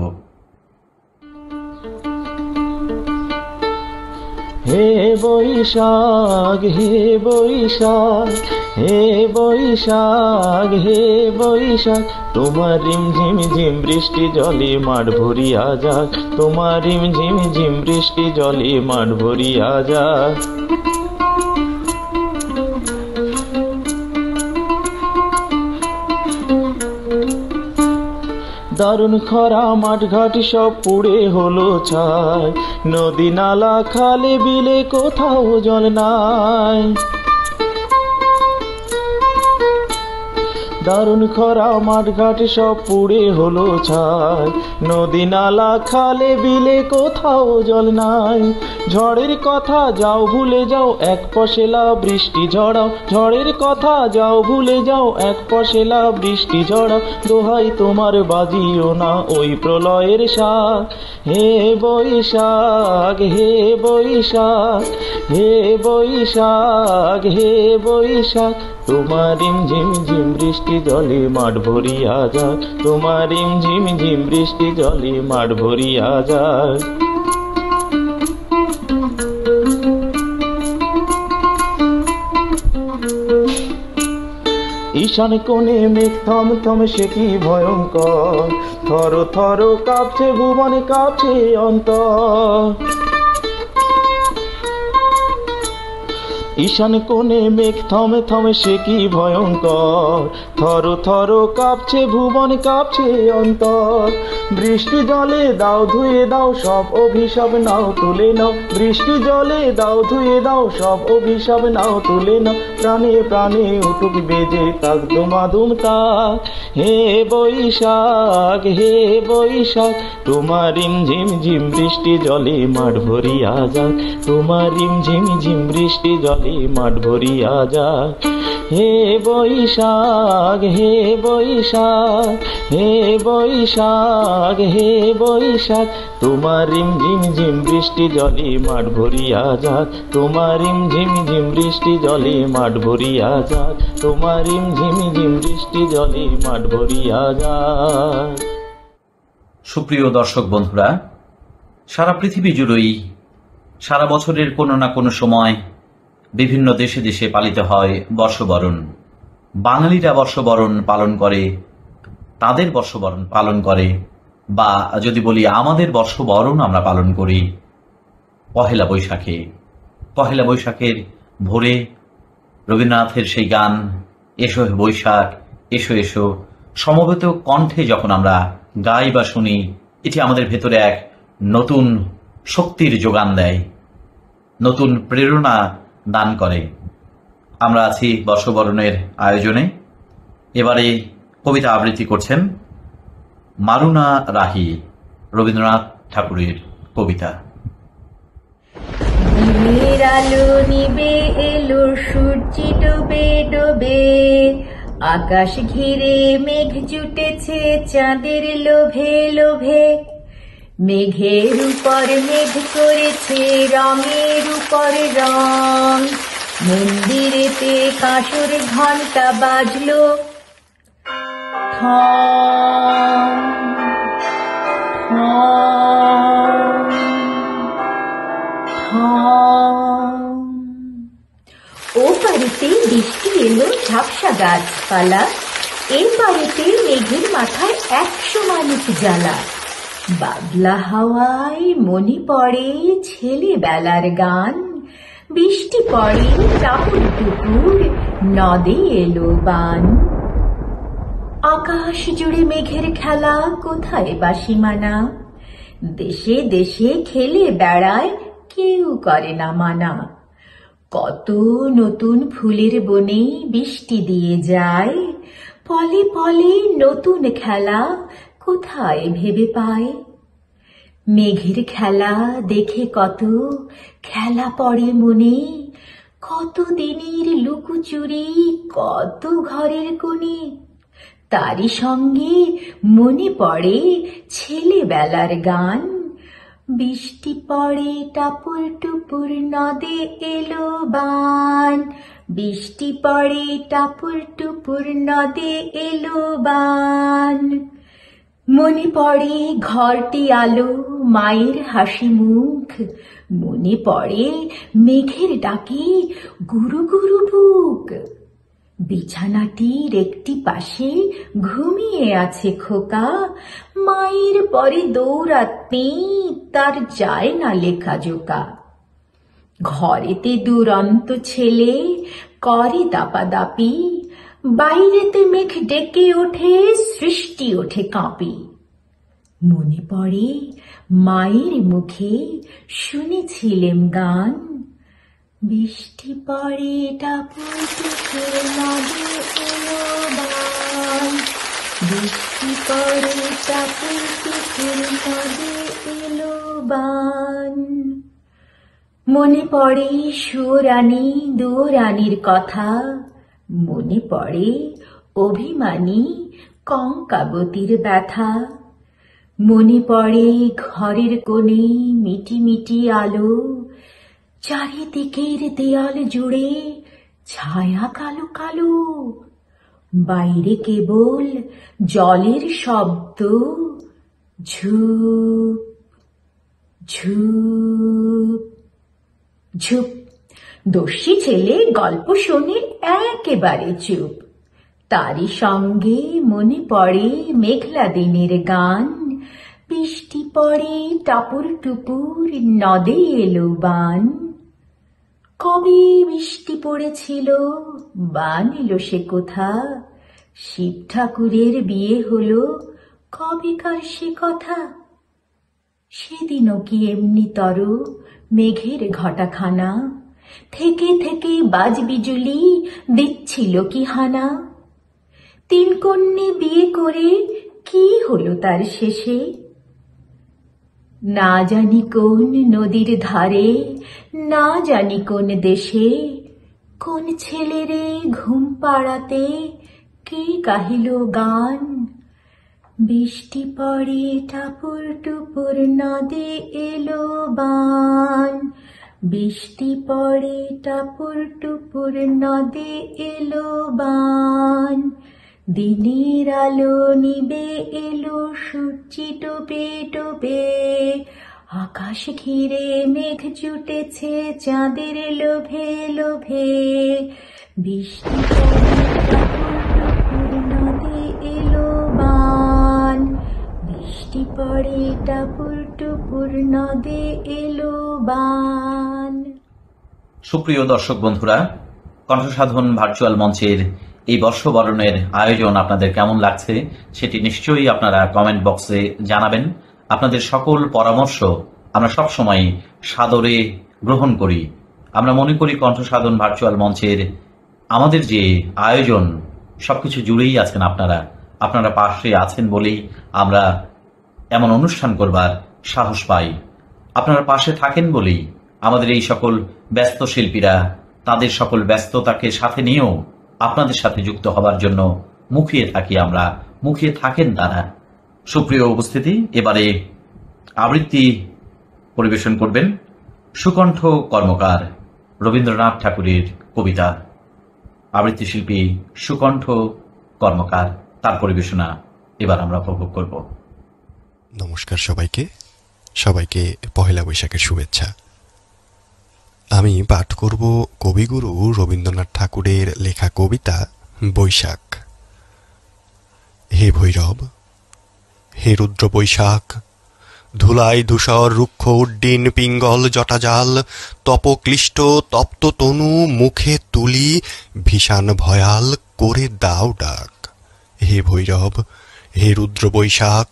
[SPEAKER 11] হে বৈশাখ হে বৈশাখ, হে বৈশাখ হে বৈশাখ, তোমার রিমঝিম ঝিম বৃষ্টি জলে মাঠ ভরিয়া যাক। তোমার রিমঝিম ঝিম বৃষ্টি জলে মাঠ ভরিয়া যাক। দারুণ খরা, মাঠ ঘাট সব পুড়ে হলো ছাই। নদী নালা খালে বিলে কোথাও জল নাই। দারুণ খরা, মাঠ ঘাট সব পুড়ে হলো ছাই। নদী নালা খালে বিলে কোথাও জল নাই। ঝড়ের কথা যাও ভুলে যাও, এক পশলা বৃষ্টি ঝড়াও। ঝড়ের কথা যাও ভুলে যাও, এক পশলা বৃষ্টি ঝড়াও। দোহাই তোমার বাজিও না ওই প্রলয়ের শাক। হে বৈশাখ হে বৈশাখ, হে বৈশাখ হে বৈশাখ, তোমার রিমঝিম ঝিম বৃষ্টি জলে মাঠ ভরিয়া যাক। তোমার রিমঝিম ঝিম বৃষ্টি জলে মাঠ ভরিয়া যাক। ঈশান কোণে মেঘ থম থম, সে কি ভয়ঙ্কর। থর থর কাঁপছে ভুবন, কাঁপছে অন্তর। ঈশান কোণে মেঘ থমে থমে, সে কি ভয়ঙ্কর। থর থর কাঁপছে ভুবন, কাঁপছে অন্তর। বৃষ্টি জলে দাও ধুয়ে দাও, সব অভিশাপ নাও তুলে নাও। বৃষ্টি জলে দাও ধুয়ে দাও, সব অভিশাপ নাও তুলে নাও। প্রাণে প্রাণে উঠুক বেজে তাক দুমাদুম তাক। হে বৈশাখ হে বৈশাখ, তোমার রিমঝিম ঝিম বৃষ্টি জলে মাঠ ভরিয়া যাক। তোমার রিমঝিম ঝিম বৃষ্টি জলে মাঠ ভরিয়া যাক। হে বৈশাখ হে বৈশাখ, হে বৈশাখ হে বৈশাখ, তোমার রিমঝিম ঝিম বৃষ্টি জলে মাঠ ভরিয়া যাক। তোমার রিমঝিম ঝিম বৃষ্টি জলে মাঠ ভরিয়া যাক। তোমার রিমঝিম ঝিম বৃষ্টি জলে মাঠ ভরিয়া যাক।
[SPEAKER 1] সুপ্রিয় দর্শক বন্ধুরা, সারা পৃথিবী জুড়েই সারা বছরের কোনো না কোনো সময় বিভিন্ন দেশে দেশে পালিত হয় বর্ষবরণ। বাঙালিরা বর্ষবরণ পালন করে, তাদের বর্ষবরণ পালন করে, বা যদি বলি আমাদের বর্ষবরণ আমরা পালন করি পহেলা বৈশাখে। পহেলা বৈশাখের ভোরে রবীন্দ্রনাথের সেই গান এসো হে বৈশাখ এসো এসো সমবেত কণ্ঠে যখন আমরা গাই বা শুনি, এটি আমাদের ভেতরে এক নতুন শক্তির যোগান দেয়, নতুন প্রেরণা দান করে। আমরা আছি বর্ষবরণের আয়োজনে। এবারে কবিতা আবৃত্তি করছেন মারুনা রাহি, রবীন্দ্রনাথ ঠাকুরের কবিতা।
[SPEAKER 7] দিনের আলো নিবে এলো, সূর্য ডোবে ডোবে, আকাশ ঘিরে মেঘ জুটেছে চাঁদের লোভে লোভে। মেঘের উপর মেঘ করেছে রঙের উপর রং, মন্দিরেতে কাঁসর ঘন্টা বাজলো ঠং ঠং ঠং। ও পারেতে বৃষ্টি এলো ঝাপসা গাছপালা, এ পারেতে মেঘের মাথায় 100 মানুষ জ্বালা। বাদলা হাওয়ায় মনে পড়ে ছেলেবেলার গান, বৃষ্টি পড়ে টাপুর টুপুর নদে এলো বান। আকাশ জুড়ে মেঘের খেলা, কোথায় বাসিমানা, দেশে দেশে খেলে বেড়ায় কেউ করে না মানা। কত নতুন ফুলের বনে বৃষ্টি দিয়ে যায়, পলে পলে নতুন খেলা কোথায় ভেবে পায়। মেঘের খেলা দেখে কত খেলা পড়ে মনে, কত দিনের লুকোচুরি কত ঘরের কোণে। তারই সঙ্গে মনে পড়ে ছেলেবেলার গান, বৃষ্টি পড়ে টাপুর টুপুর নদে এলো বান, বৃষ্টি পড়ে টাপুর টুপুর নদে এলো বান। মনে পড়ে ঘরটি আলো মায়ের হাসি মুখ, মনে পড়ে মেঘের ডাকে গুরু গুরু বুক। বিছানাটির একটি পাশে ঘুমিয়ে আছে খোকা, মায়ের পরে দৌড়াতে তার যায় না লেখা জোকা। ঘরেতে দুরন্ত ছেলে করে দাপাদাপি, বাইরেতে মেঘ ডেকে ওঠে সৃষ্টি ওঠে কাঁপি। মনে পড়ে মায়ের মুখে শুনেছিলেম গান, বৃষ্টি পড়ে টাপুর টুপুর নদে এলো বান, বৃষ্টি পড়ে টাপুর টুপুর নদে এলো বান। মনে পড়ে সুরানী দুরানীর কথা, মনে পড়ে অভিমানী কঙ্কাবতীর ব্যথা। মনে পড়ে ঘরের কোণে মিটি মিটি আলো, চারিদিকের দেয়াল জুড়ে ছায়া কালো কালো। বাইরে কেবল জলের শব্দ, ঝুপ ঝুপ ঝুপ। দস্যি ছেলে গল্প শোনে একেবারে চুপ, তারই সঙ্গে মনে পড়ে মেঘলা দিনের গান, বৃষ্টি পড়ে টাপুর টুপুর নদে এলো বান। কবে বৃষ্টি পড়েছিল বান এলো সে কোথা, শিব ঠাকুরের বিয়ে হলো কবেকার সে কথা। সেদিনও কি এমনি তর মেঘের ঘটাখানা, থেকে থেকে বাজ বিজুলি দিচ্ছিল কি হানা। 3 কন্যে বিয়ে করে কি হলো তার শেষে, না জানি কোন নদীর ধারে, না জানি কোন দেশে। কোন ছেলেরে ঘুম পাড়াতে কে গাহিল গান, বৃষ্টি পড়ে টাপুর টুপুর নদে এলো বান, বৃষ্টি পড়ে টাপুর টুপুর নদে এলো বান। দিনের আলো নিবে এলো সূর্য ডোবে ডোবে, আকাশ ঘিরে মেঘ জুটেছে চাঁদের লোভে লোভে, বৃষ্টি নদী এলো বান, বৃষ্টি পড়ে টাপুর টুপুর নদে এলো বান।
[SPEAKER 1] সুপ্রিয় দর্শক বন্ধুরা, কণ্ঠসাধন ভার্চুয়াল মঞ্চের এই বর্ষবরণের আয়োজন আপনাদের কেমন লাগছে সেটি নিশ্চয়ই আপনারা কমেন্ট বক্সে জানাবেন। আপনাদের সকল পরামর্শ আমরা সবসময় সাদরে গ্রহণ করি। আমরা মনে করি কণ্ঠসাধন ভার্চুয়াল মঞ্চের আমাদের যে আয়োজন সবকিছু জুড়েই আছেন আপনারা পাশে আছেন বলেই আমরা এমন অনুষ্ঠান করবার সাহস পাই। আপনারা পাশে থাকেন বলেই আমাদের এই সকল ব্যস্ত শিল্পীরা তাদের সকল ব্যস্ততাকে সাথে নিয়েও আপনাদের সাথে যুক্ত হবার জন্য মুখিয়ে থাকেন তারা। সুপ্রিয় উপস্থিতি, এবারে আবৃত্তি পরিবেশন করবেন সুকণ্ঠ কর্মকার রবীন্দ্রনাথ ঠাকুরের কবিতা। আবৃত্তি শিল্পী সুকণ্ঠ কর্মকার, তার পরিবেশনা এবার আমরা উপভোগ করব।
[SPEAKER 12] নমস্কার সবাইকে পহেলা বৈশাখের শুভেচ্ছা। আমি পাঠ করব কবিগুরু রবীন্দ্রনাথ ঠাকুরের লেখা কবিতা বৈশাখ। হে ভৈরব, হে রুদ্র বৈশাখ, ধুলায় ধূসর রুক্ষ উড্ডিন পিঙ্গল জটাজাল, তপক্লিষ্ট তপ্ত তনু মুখে তুলি ভীষণ ভয়াল করে দাও ডাক। হে ভৈরব, হে রুদ্র বৈশাখ,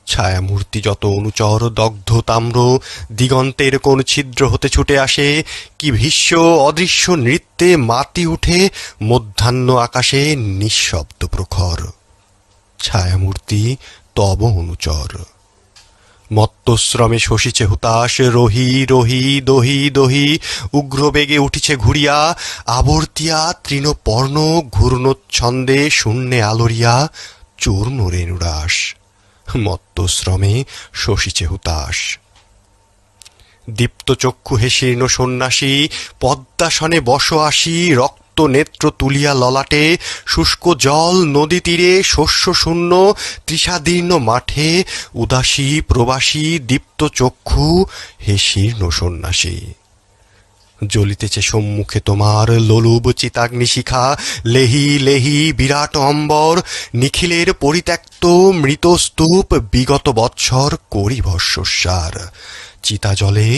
[SPEAKER 12] ছায়ামূর্তি যত অনুচর দগ্ধ তাম্র দিগন্তের কোন ছিদ্র হতে ছুটে আসে, কি ভীষ্ম অদৃশ্য নৃত্যে মাতি উঠে মধ্যাহ্ন আকাশে নিঃশব্দ প্রখর। ছায়ামূর্তি তব অনুচর মত্তশ্রমে শশিছে হুতাশ, রহি রহি দহি দহি উগ্র বেগে উঠিছে ঘুরিয়া, আবর্তিয়া তৃণপর্ণ ঘূর্ণচ্ছন্দে শূন্যে আলোরিয়া চূর্ণ রেণুরাস। মত্তশ্রমে শশিছে হুতাশ। দীপ্ত চক্ষু হে শীর্ণ সন্ন্যাসী, পদ্মাসনে বস আসি রক্ত নেত্র তুলিয়া ললাটে, শুষ্ক জল নদী তীরে শস্য শূন্য তৃষাদীর্ণ মাঠে, উদাসী প্রবাসী দীপ্ত চক্ষু হে শীর্ণ সন্ন্যাসী। জ্বলিতেছে সম্মুখে তোমার লোলুব চিতাগ্নি শিখা, লেহি লেহি বিরাট অম্বর নিখিলের পরিত্যক্ত মৃত স্তূপ বিগত বৎসর করি ভস্মসার। চিতা জলে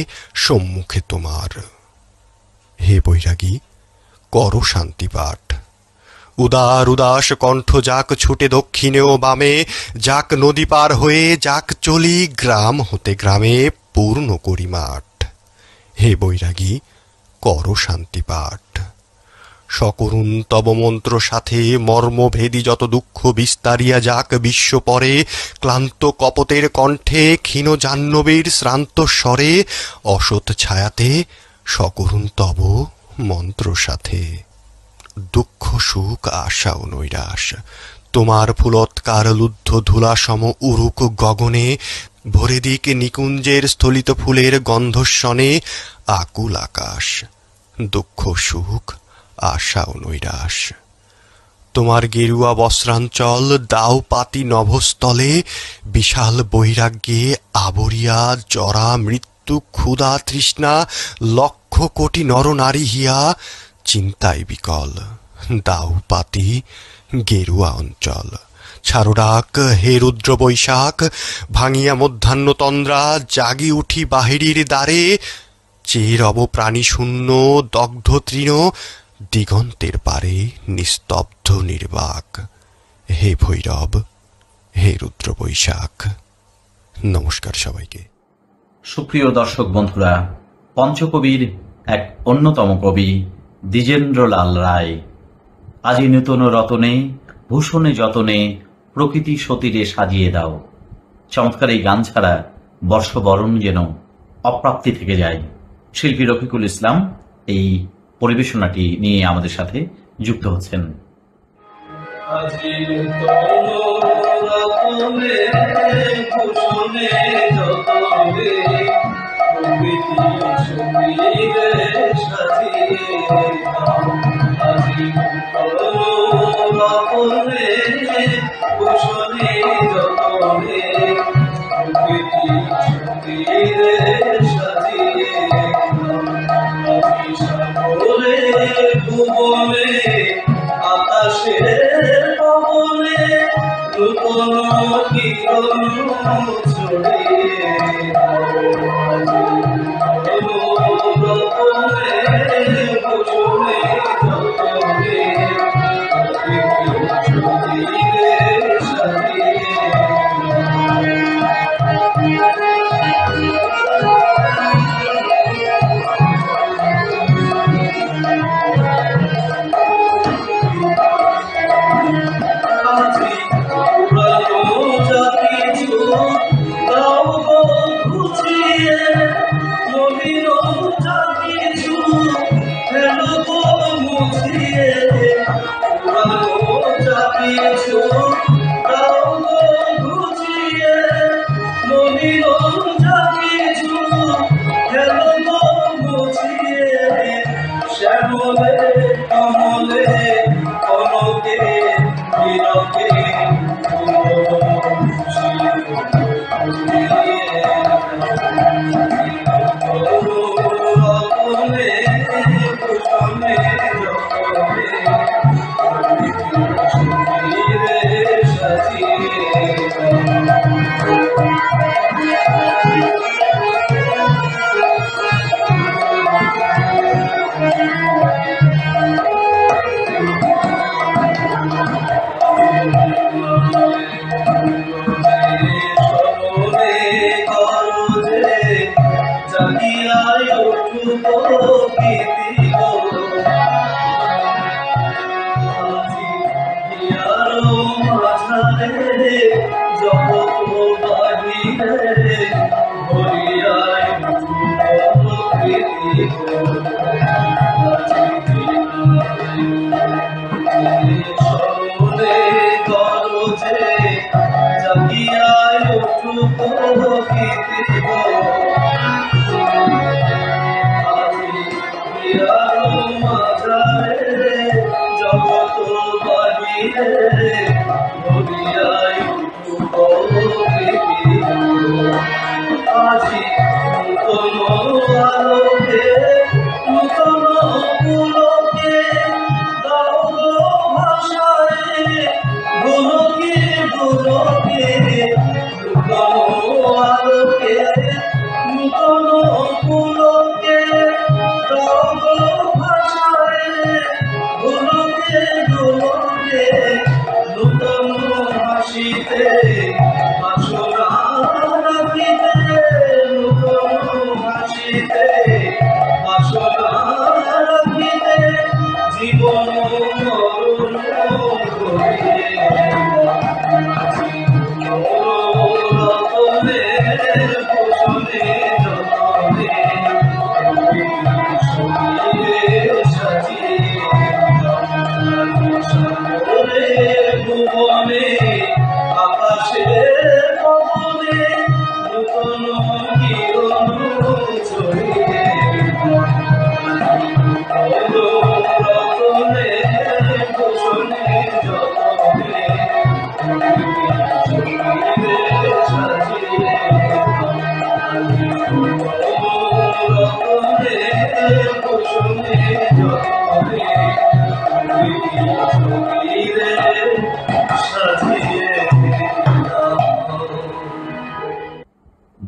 [SPEAKER 12] সম্মুখে তোমার। হে বৈরাগী, করো শান্তি পাঠ। উদার উদাস কণ্ঠ যাক ছুটে দক্ষিণে ও বামে, যাক নদী পার হয়ে যাক চলি গ্রাম হতে গ্রামে পূর্ণ করি মাঠ। হে বৈরাগী, করো শান্তি পাঠ। সকরুণ তব মন্ত্র সাথে মর্মভেদী যত দুঃখ বিস্তারিয়া যাক বিশ্ব পরে, ক্লান্ত কপতের কণ্ঠে ক্ষীণ জাহ্নবীর শ্রান্ত স্বরে, অসৎ ছায়াতে সকরুণ তব মন্ত্র সাথে। দুঃখ সুখ আশা ও নৈরাশ তোমার ফুলৎকার লুব্ধ ধুলা সম উরুক গগনে, ভরে দিক নিকুঞ্জের স্থলিত ফুলের গন্ধস্বনে আকুল আকাশ। দুঃখ সুখ আশা ও নৈরাশ তোমার গেরুয়া বস্ত্রাঞ্চল দাও পাতি নভস্থলে, বিশাল বৈরাগ্যে আবরিয়া জরা মৃত্যু ক্ষুধা তৃষ্ণা লক্ষ কোটি নরনারী হিয়া চিন্তায় বিকল। দাও পাতি গেরুয়া অঞ্চল। ছাড়ো ডাক হে রুদ্র বৈশাখ, ভাঙিয়া মধ্যাহ্ন তন্দ্রা জাগি উঠি বাহিরির দ্বারে, চেয়ে রব প্রাণী শূন্য দগ্ধ তৃণ দিগন্তের পারে নিস্তব্ধ নির্বাক। হে ভৈরব, হে রুদ্র বৈশাখ। নমস্কার সবাইকে।
[SPEAKER 1] সুপ্রিয় দর্শক বন্ধুরা, পঞ্চকবির এক অন্যতম কবি দ্বিজেন্দ্রলাল রায় আজি নূতন রতনে ভূষণে যতনে প্রকৃতি সতীরে সাজিয়ে দাও। চমৎকার এই গান ছাড়া বর্ষবরণ যেন অপ্রাপ্তি থেকে যায়। শিল্পী রফিকুল ইসলাম এই পরিবেশনাটি নিয়ে আমাদের সাথে যুক্ত হচ্ছেন।
[SPEAKER 5] প্রকৃতি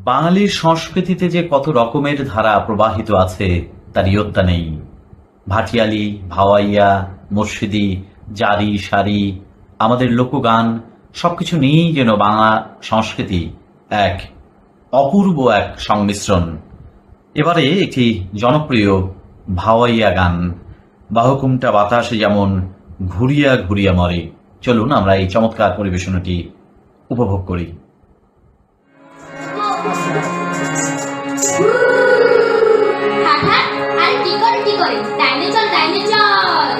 [SPEAKER 1] বাঙালির সংস্কৃতিতে যে কত রকমের ধারা প্রবাহিত আছে তার ইয়ত্তা নেই। ভাটিয়ালি, ভাওয়াইয়া, মুর্শিদি, জারি, সারি, আমাদের লোকগান সবকিছু নিয়েই যেন বাংলা সংস্কৃতি এক অপূর্ব এক সংমিশ্রণ। এবারে একটি জনপ্রিয় ভাওয়াইয়া গান, বাহুকুমটা বাতাসে যেমন ঘুরিয়া ঘুরিয়া মরে। চলুন আমরা এই চমৎকার পরিবেশনাটি উপভোগ করি।
[SPEAKER 3] আর কি করে ডাইনে চল ডাইনে চল।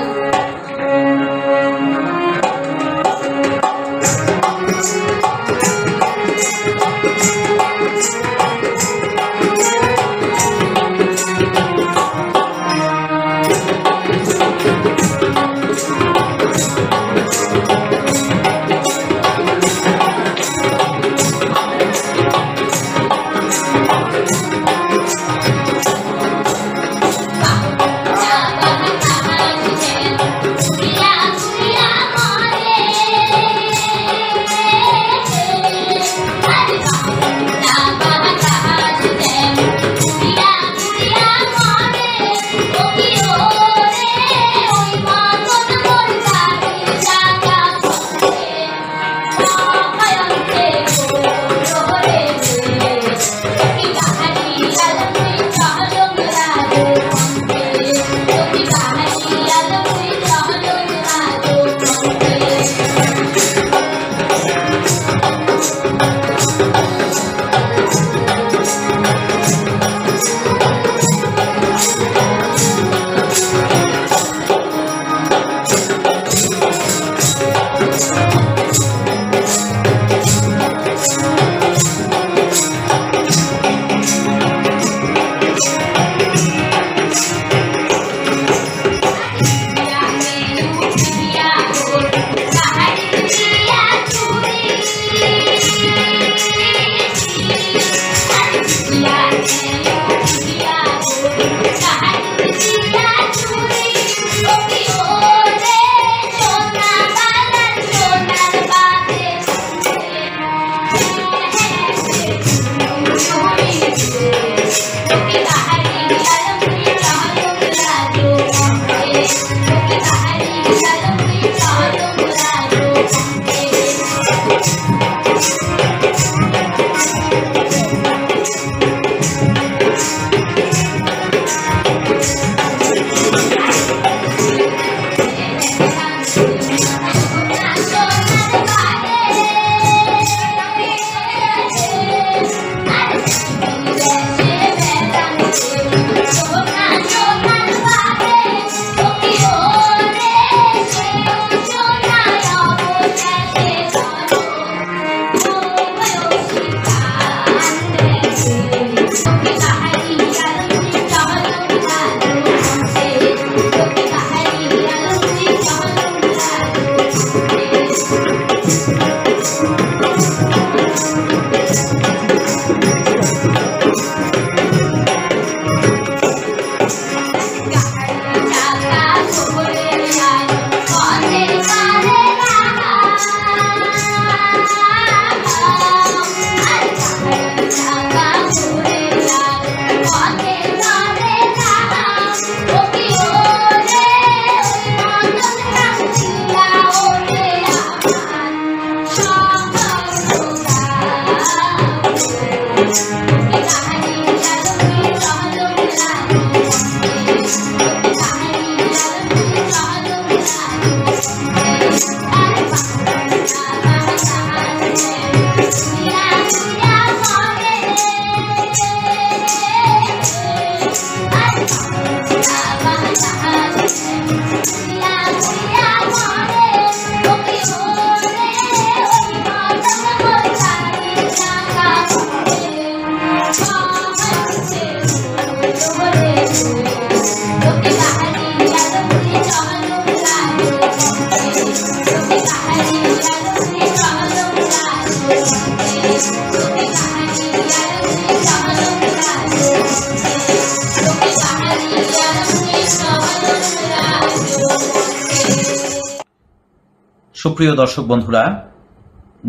[SPEAKER 1] সুপ্রিয় দর্শক বন্ধুরা,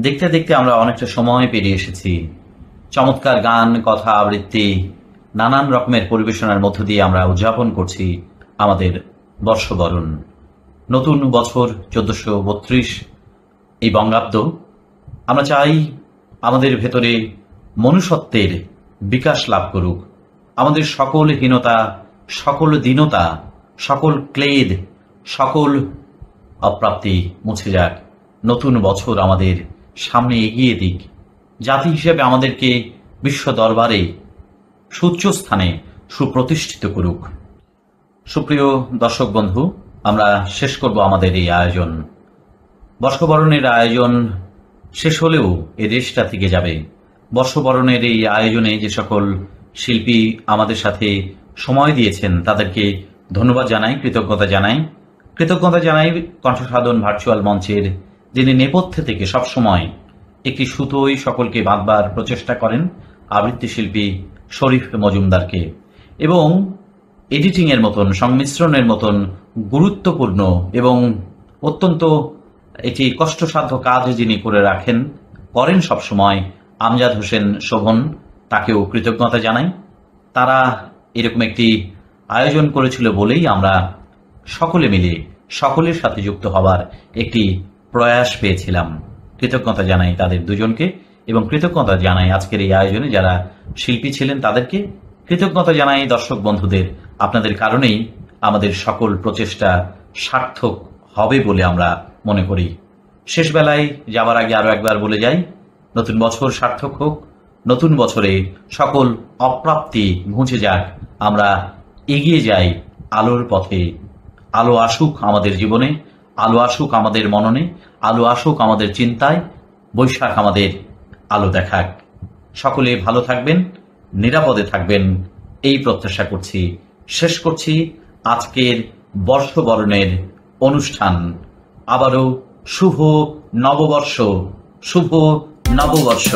[SPEAKER 1] দেখতে দেখতে আমরা অনেকটা সময় পেরিয়ে এসেছি। চমৎকার গান, কথা, আবৃত্তি, নানান রকমের পরিবেশনার মধ্য দিয়ে আমরা উদযাপন করছি আমাদের বর্ষবরণ। নতুন বছর 1432 এই বঙ্গাব্দ। আমরা চাই আমাদের ভেতরে মনুষ্যত্বের বিকাশ লাভ করুক, আমাদের সকল হীনতা, সকল দীনতা, সকল ক্লেদ, সকল অপ্রাপ্তি মুছে যাক। নতুন বছর আমাদের সামনে এগিয়ে দিক, জাতি হিসেবে আমাদেরকে বিশ্ব দরবারে সুউচ্চ স্থানে সুপ্রতিষ্ঠিত করুক। সুপ্রিয় দর্শক বন্ধু, আমরা শেষ করব আমাদের এই আয়োজন। বর্ষবরণের আয়োজন শেষ হলেও এই দেশটা থেকে যাবে। বর্ষবরণের এই আয়োজনে যে সকল শিল্পী আমাদের সাথে সময় দিয়েছেন তাদেরকে ধন্যবাদ জানাই, কৃতজ্ঞতা জানাই। কৃতজ্ঞতা জানাই কণ্ঠসাধন ভার্চুয়াল মঞ্চের যিনি নেপথ্যে থেকে সবসময় একটি সুতোয় সকলকে বাঁধবার প্রচেষ্টা করেন, আবৃত্তি শিল্পী শরীফ মজুমদারকে, এবং এডিটিংয়ের মতন, সংমিশ্রণের মতন গুরুত্বপূর্ণ এবং অত্যন্ত একটি কষ্টসাধ্য কাজ যিনি করেন সবসময় আমজাদ হোসেন শোভন, তাকেও কৃতজ্ঞতা জানাই। তারা এরকম একটি আয়োজন করেছিল বলেই আমরা সকলে মিলে সকলের সাথে যুক্ত হবার একটি প্রয়াস পেয়েছিলাম। কৃতজ্ঞতা জানাই তাদের দুজনকে, এবং কৃতজ্ঞতা জানাই আজকের এই আয়োজনে যারা শিল্পী ছিলেন তাদেরকে। কৃতজ্ঞতা জানাই দর্শক বন্ধুদের, আপনাদের কারণেই আমাদের সকল প্রচেষ্টা সার্থক হবে বলে আমরা মনে করি। শেষ বেলায় যাবার আগে আরো একবার বলে যাই, নতুন বছর সার্থক হোক, নতুন বছরে সকল অপ্রাপ্তি ঘুচে যাক, আমরা এগিয়ে যাই আলোর পথে। আলো আসুক আমাদের জীবনে, আলো আসুক আমাদের মননে, আলো আসুক আমাদের চিন্তায়, বৈশাখ আমাদের আলো দেখাক। সকলে ভালো থাকবেন, নিরাপদে থাকবেন, এই প্রত্যাশা করছি। শেষ করছি আজকের বর্ষবরণের অনুষ্ঠান। আবারও শুভ নববর্ষ, শুভ নববর্ষ।